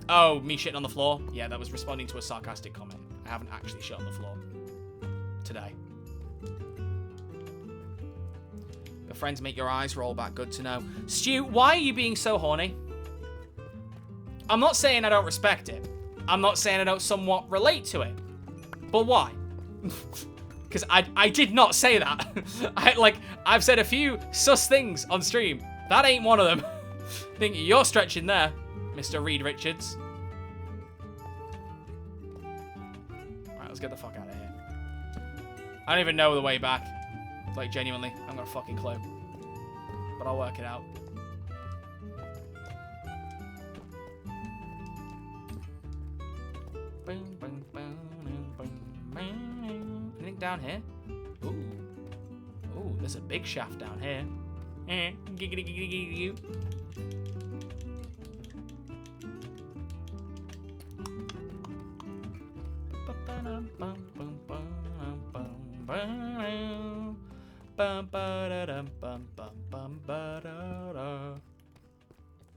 Oh, me shitting on the floor? Yeah, that was responding to a sarcastic comment. I haven't actually shit on the floor. Today. Your friends make your eyes roll back. Good to know. Stu, why are you being so horny? I'm not saying I don't respect it. I'm not saying I don't somewhat relate to it. But why? Because I did not say that. I've said a few sus things on stream. That ain't one of them. I think you're stretching there, Mr. Reed Richards. Alright, let's get the fuck out of here. I don't even know the way back. Like, genuinely, I haven't got a fucking clue. But I'll work it out. Anything down here? Ooh. Ooh, there's a big shaft down here. Giggity giggity giggity.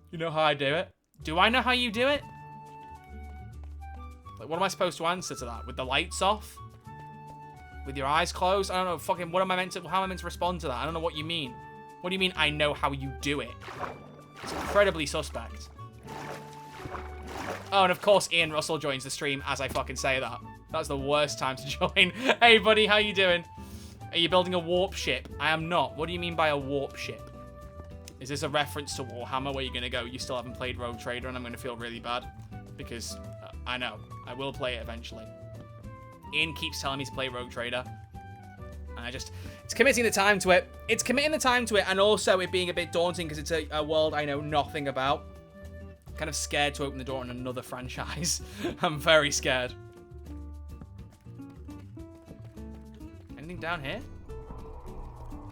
You know how I do it? Do I know how you do it? Like, what am I supposed to answer to that? With the lights off? With your eyes closed? I don't know. Fucking, how am I meant to respond to that? I don't know what you mean. What do you mean I know how you do it? It's incredibly suspect. Oh, and of course Ian Russell joins the stream as I fucking say that. That's the worst time to join. Hey, buddy, how you doing? Are you building a warp ship? I am not. What do you mean by a warp ship? Is this a reference to Warhammer where you're going to go, you still haven't played Rogue Trader, and I'm going to feel really bad? Because I know. I will play it eventually. Ian keeps telling me to play Rogue Trader. And it's committing the time to it. It's committing the time to it, and also it being a bit daunting because it's a world I know nothing about. I'm kind of scared to open the door on another franchise. I'm very scared. Anything down here?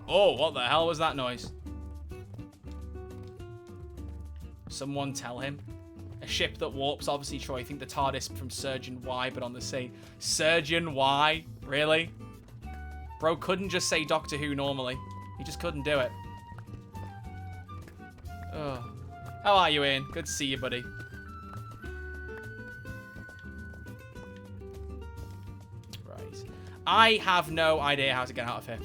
Oh, what the hell was that noise? Someone tell him. A ship that warps, obviously, Troy. I think the TARDIS from Surgeon Y, but on the sea. Surgeon Y? Really? Bro couldn't just say Doctor Who normally. He just couldn't do it. Oh. How are you, Ian? Good to see you, buddy. Right. I have no idea how to get out of here.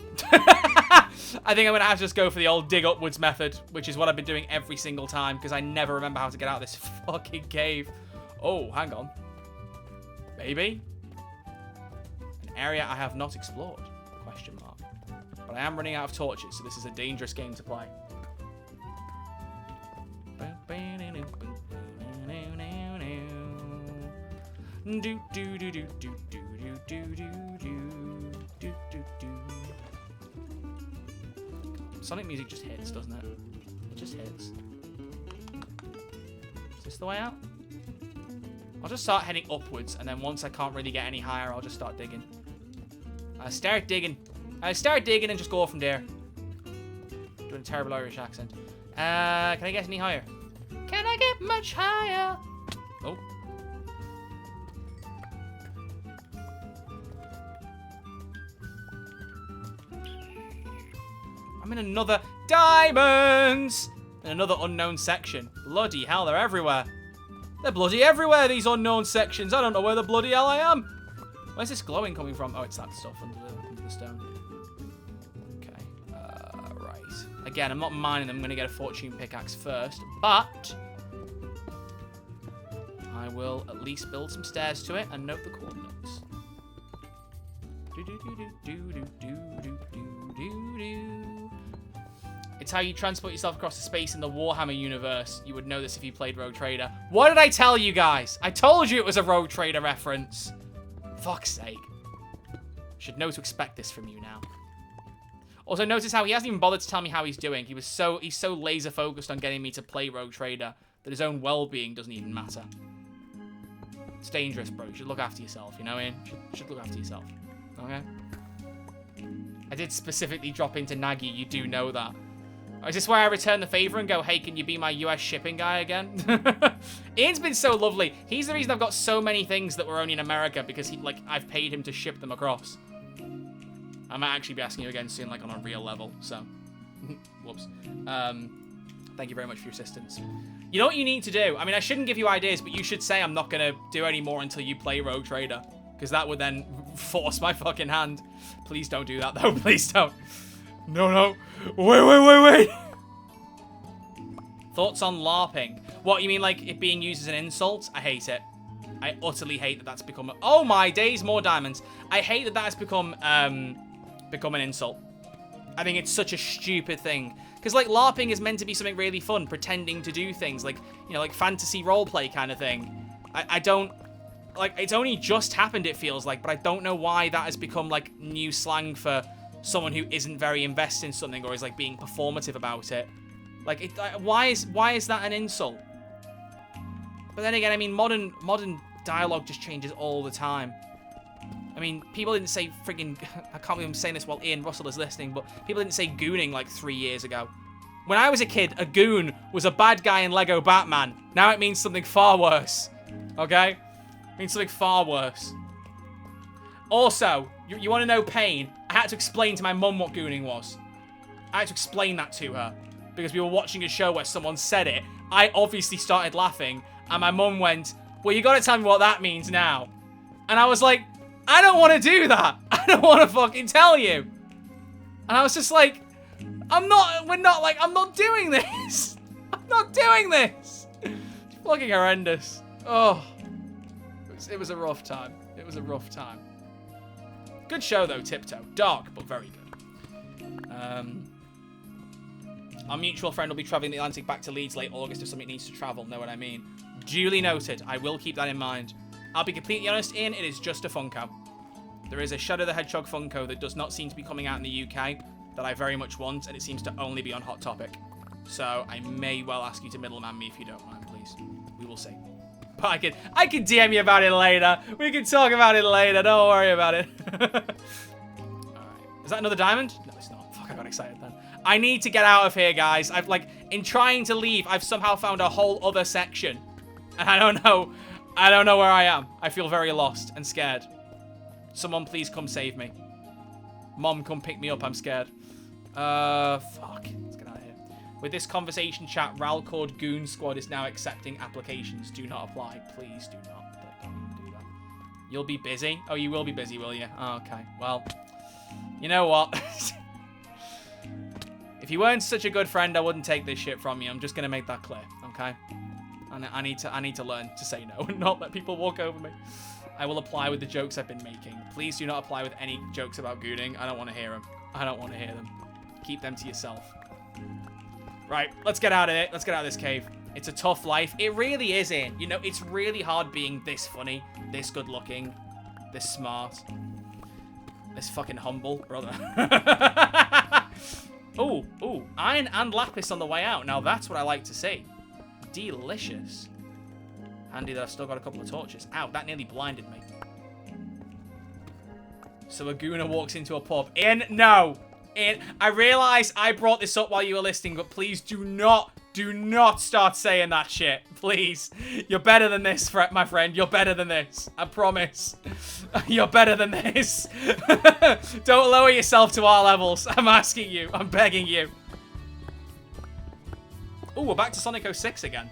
I think I'm going to have to just go for the old dig upwards method, which is what I've been doing every single time, because I never remember how to get out of this fucking cave. Oh, hang on. Maybe? An area I have not explored. Question mark. But I am running out of torches, so this is a dangerous game to play. Sonic music just hits, doesn't it? It just hits. Is this the way out? I'll just start heading upwards, and then once I can't really get any higher, I'll just start digging. I start digging and just go from there. Doing a terrible Irish accent. Can I get any higher? Can I get much higher? Oh. I'm in another diamonds! In another unknown section. Bloody hell, they're everywhere. They're bloody everywhere, these unknown sections. I don't know where the bloody hell I am. Where's this glowing coming from? Oh, it's that stuff under the stone. Okay. Right. Again, I'm not mining them. I'm going to get a fortune pickaxe first. But I will at least build some stairs to it and note the coordinates. It's how you transport yourself across the space in the Warhammer universe. You would know this if you played Rogue Trader. What did I tell you guys? I told you it was a Rogue Trader reference. Fuck's sake. Should know to expect this from you now. Also, notice how he hasn't even bothered to tell me how he's doing. He's so laser focused on getting me to play Rogue Trader that his own well-being doesn't even matter. It's dangerous, bro. You should look after yourself, you know, Ian? You should look after yourself. Okay? I did specifically drop into Nagy, you do know that. Is this where I return the favor and go, hey, can you be my US shipping guy again? Ian's been so lovely. He's the reason I've got so many things that were only in America because I've paid him to ship them across. I might actually be asking you again soon, like on a real level, so. Whoops. Thank you very much for your assistance. You know what you need to do? I mean, I shouldn't give you ideas, but you should say I'm not going to do any more until you play Rogue Trader. Because that would then force my fucking hand. Please don't do that, though. Please don't. No. Wait. Thoughts on LARPing? What, you mean like it being used as an insult? I hate it. I utterly hate that that's become... Oh my days, more diamonds. I hate that that has become an insult. I think it's such a stupid thing. Because, like, LARPing is meant to be something really fun, pretending to do things. Like, you know, like fantasy roleplay kind of thing. I don't... Like, it's only just happened, it feels like, but I don't know why that has become, like, new slang for someone who isn't very invested in something or is, like, being performative about it. Like, why is that an insult? But then again, I mean, modern dialogue just changes all the time. I mean, people didn't say friggin'... I can't believe I'm saying this while Ian Russell is listening, but people didn't say gooning, like, 3 years ago. When I was a kid, a goon was a bad guy in Lego Batman. Now it means something far worse. Okay? It means something far worse. Also, you want to know pain? I had to explain to my mum what gooning was. I had to explain that to her. Because we were watching a show where someone said it. I obviously started laughing. And my mum went, well, you got to tell me what that means now. And I was like, I don't want to do that. I don't want to fucking tell you. And I was just like, I'm not doing this. I'm not doing this. It's fucking horrendous. Oh. It was a rough time. It was a rough time. Good show, though, Tiptoe. Dark, but very good. Our mutual friend will be traveling the Atlantic back to Leeds late August if something needs to travel. Know what I mean? Duly noted. I will keep that in mind. I'll be completely honest, Ian, it is just a Funko. There is a Shadow the Hedgehog Funko that does not seem to be coming out in the UK that I very much want, and it seems to only be on Hot Topic. So I may well ask you to middleman me if you don't mind, please. We will see. But I can DM you about it later. We can talk about it later. Don't worry about it. Alright. Is that another diamond? No, it's not. Fuck, I got excited then. I need to get out of here, guys. I've, like, in trying to leave, I've somehow found a whole other section. And I don't know where I am. I feel very lost and scared. Someone please come save me. Mom, come pick me up. I'm scared. Fuck. Let's get out of here. With this conversation chat, Ralcord Goon Squad is now accepting applications. Do not apply. Please do not. Don't even do that. You'll be busy? Oh, you will be busy, will you? Oh, okay. Well, you know what? If you weren't such a good friend, I wouldn't take this shit from you. I'm just going to make that clear, okay? And I need to learn to say no and not let people walk over me. I will apply with the jokes I've been making. Please do not apply with any jokes about gooning. I don't want to hear them. I don't want to hear them. Keep them to yourself. Right, let's get out of it. Let's get out of this cave. It's a tough life. It really is, Ian. You know, it's really hard being this funny, this good looking, this smart, this fucking humble, brother. Ooh, iron and lapis on the way out. Now that's what I like to see. Delicious. Handy that I've still got a couple of torches. Ow, that nearly blinded me. So a gooner walks into a pub. Ian, no. Ian, I realize I brought this up while you were listening, but please do not start saying that shit. Please. You're better than this, my friend. You're better than this. I promise. You're better than this. Don't lower yourself to our levels. I'm asking you. I'm begging you. Ooh, we're back to Sonic 06 again.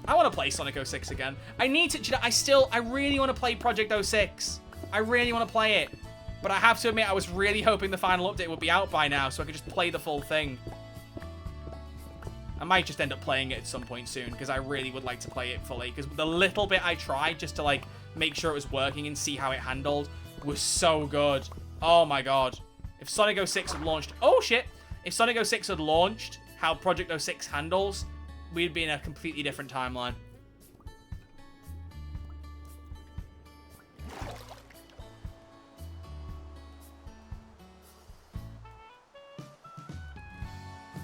I want to play Sonic 06 again. I need to... You know, I really want to play Project 06. I really want to play it. But I have to admit, I was really hoping the final update would be out by now so I could just play the full thing. I might just end up playing it at some point soon because I really would like to play it fully. Because the little bit I tried just to, like, make sure it was working and see how it handled was so good. Oh, my God. If Sonic 06 had launched... Oh, shit. if Sonic 06 had launched, how Project 06 handles, we'd be in a completely different timeline.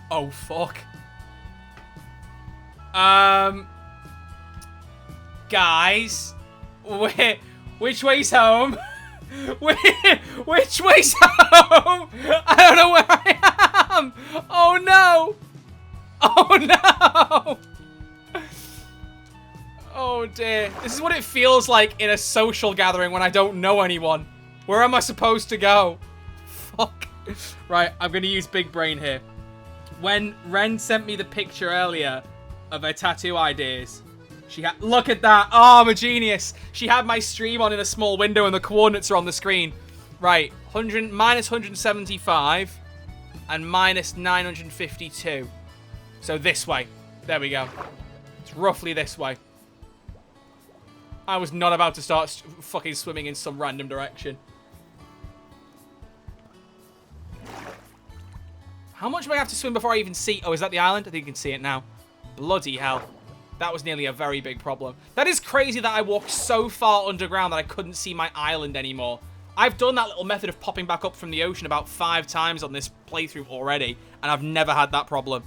Oh, fuck. Guys, which way's home? Which way's home? I don't know where I am. Oh no. Oh no. Oh dear. This is what it feels like in a social gathering when I don't know anyone. Where am I supposed to go? Fuck. Right, I'm gonna use big brain here. When Ren sent me the picture earlier of her tattoo ideas, she had... Look at that. Oh, I'm a genius. She had my stream on in a small window and the coordinates are on the screen. Right. Minus 175 and minus 952. So this way. There we go. It's roughly this way. I was not about to start fucking swimming in some random direction. How much do I have to swim before I even see... Oh, is that the island? I think you can see it now. Bloody hell. That was nearly a very big problem. That is crazy that I walked so far underground that I couldn't see my island anymore. I've done that little method of popping back up from the ocean about 5 times on this playthrough already, and I've never had that problem.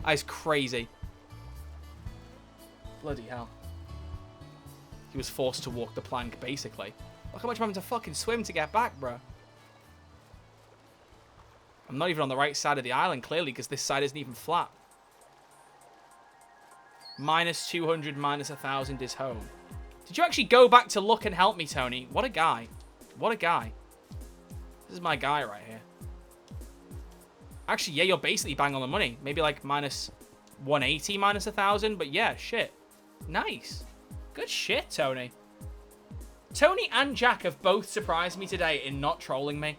That is crazy. Bloody hell. He was forced to walk the plank, basically. Look how much I'm having to fucking swim to get back, bro. I'm not even on the right side of the island, clearly, because this side isn't even flat. Minus 200, minus 1,000 is home. Did you actually go back to look and help me, Tony? What a guy. What a guy. This is my guy right here. Actually, yeah, you're basically bang on the money. Maybe like minus 180, minus 1,000. But yeah, shit. Nice. Good shit, Tony. Tony and Jack have both surprised me today in not trolling me.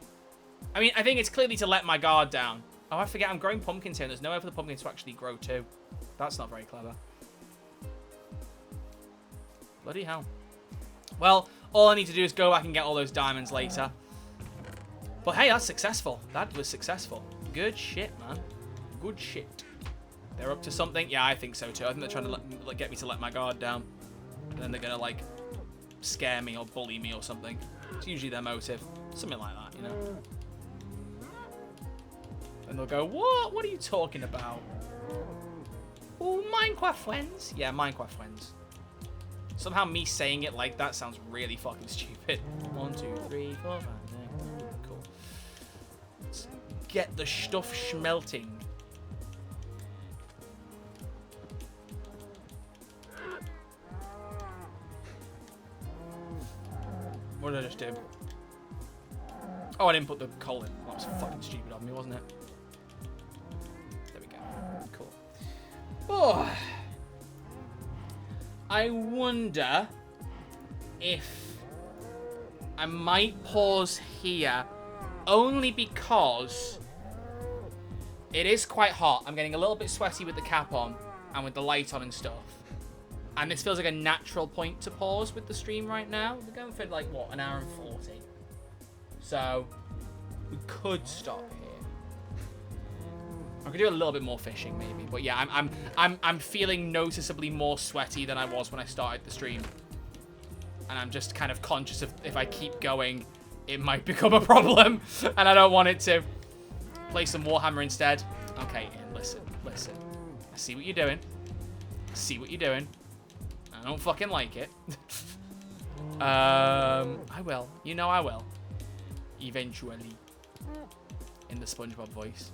I mean, I think it's clearly to let my guard down. Oh, I forget, I'm growing pumpkins here, and there's nowhere for the pumpkins to actually grow too. That's not very clever. Bloody hell. Well, all I need to do is go back and get all those diamonds later. But hey, that's successful. That was successful. Good shit, man. Good shit. They're up to something? Yeah, I think so too. I think they're trying to get me to let my guard down. And then they're going to, like, scare me or bully me or something. It's usually their motive. Something like that, you know? And they'll go, what? What are you talking about? Oh, Minecraft friends? Yeah, Minecraft friends. Somehow me saying it like that sounds really fucking stupid. 1, 2, 3, 4, 5, 6. Cool. Let's get the stuff schmelting. What did I just do? Oh, I didn't put the coal in. That was fucking stupid of me, wasn't it? There we go. Cool. Oh. I wonder if I might pause here only because it is quite hot. I'm getting a little bit sweaty with the cap on and with the light on and stuff. And this feels like a natural point to pause with the stream right now. We're going for like, what, an hour and 40. So we could stop here. I could do a little bit more fishing maybe, but yeah, I'm feeling noticeably more sweaty than I was when I started the stream, and I'm just kind of conscious of if I keep going, it might become a problem, and I don't want it to. Play some Warhammer instead. Okay, Ian, listen. I see what you're doing. I don't fucking like it. I will. You know I will. Eventually. In the SpongeBob voice.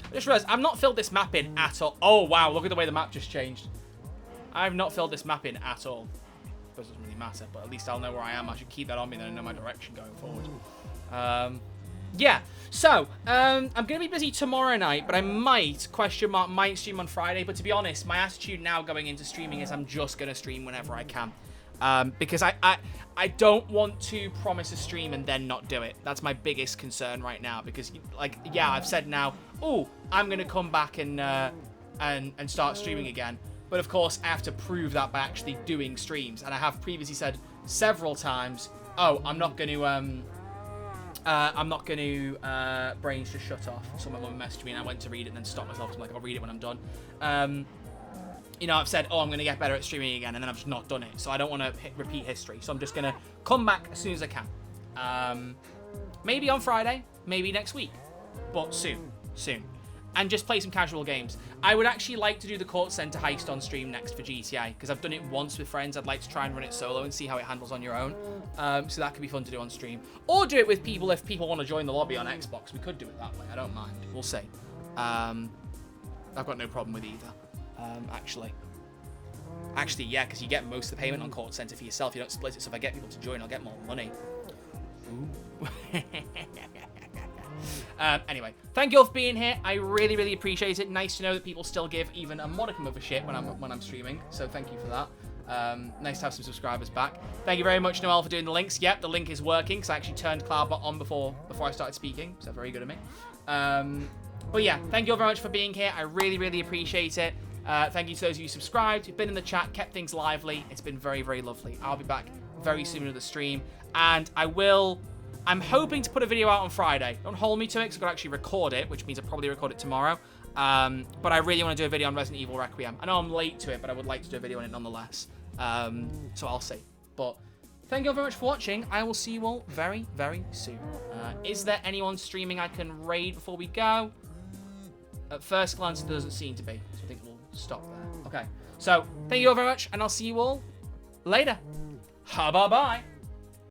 I just realized I've not filled this map in at all. Oh, wow. Look at the way the map just changed. I've not filled this map in at all. I suppose it doesn't really matter, but at least I'll know where I am. I should keep that on me, then I know my direction going forward. Yeah. So, I'm going to be busy tomorrow night, but I might, stream on Friday. But to be honest, my attitude now going into streaming is I'm just going to stream whenever I can. Because I don't want to promise a stream and then not do it. That's my biggest concern right now. Because, like, yeah, I've said now, oh, I'm going to come back and start streaming again. But, of course, I have to prove that by actually doing streams. And I have previously said several times, oh, I'm not going to I'm not going to brains just shut off. Someone messaged me and I went to read it and then stopped myself. So I'm like, I'll read it when I'm done. You know, I've said, oh, I'm going to get better at streaming again, and then I've just not done it. So I don't want to repeat history. So I'm just going to come back as soon as I can. Maybe on Friday, maybe next week, but soon. And just play some casual games. I would actually like to do the Court Center heist on stream next for GTA, because I've done it once with friends. I'd like to try and run it solo and see how it handles on your own. So that could be fun to do on stream. Or do it with people if people want to join the lobby on Xbox. We could do it that way. I don't mind. We'll see. I've got no problem with either. Actually, yeah, because you get most of the payment on Court Center for yourself. You don't split it, so if I get people to join, I'll get more money. Ooh. Anyway, thank you all for being here. I really, really appreciate it. Nice to know that people still give even a modicum of a shit when I'm streaming. So thank you for that. Nice to have some subscribers back. Thank you very much, Noel, for doing the links. Yep, the link is working because I actually turned Cloudbot on before I started speaking. So very good of me. But yeah, thank you all very much for being here. I really, really appreciate it. Thank you to those of you who subscribed, who've been in the chat, kept things lively. It's been very, very lovely. I'll be back very soon with the stream. And I'm hoping to put a video out on Friday. Don't hold me to it, because I've got to actually record it, which means I'll probably record it tomorrow. But I really want to do a video on Resident Evil Requiem. I know I'm late to it, but I would like to do a video on it nonetheless. So I'll see. But thank you all very much for watching. I will see you all very, very soon. Is there anyone streaming I can raid before we go? At first glance, there doesn't seem to be. So I think we'll stop there. Okay. So thank you all very much, and I'll see you all later. Bye-bye.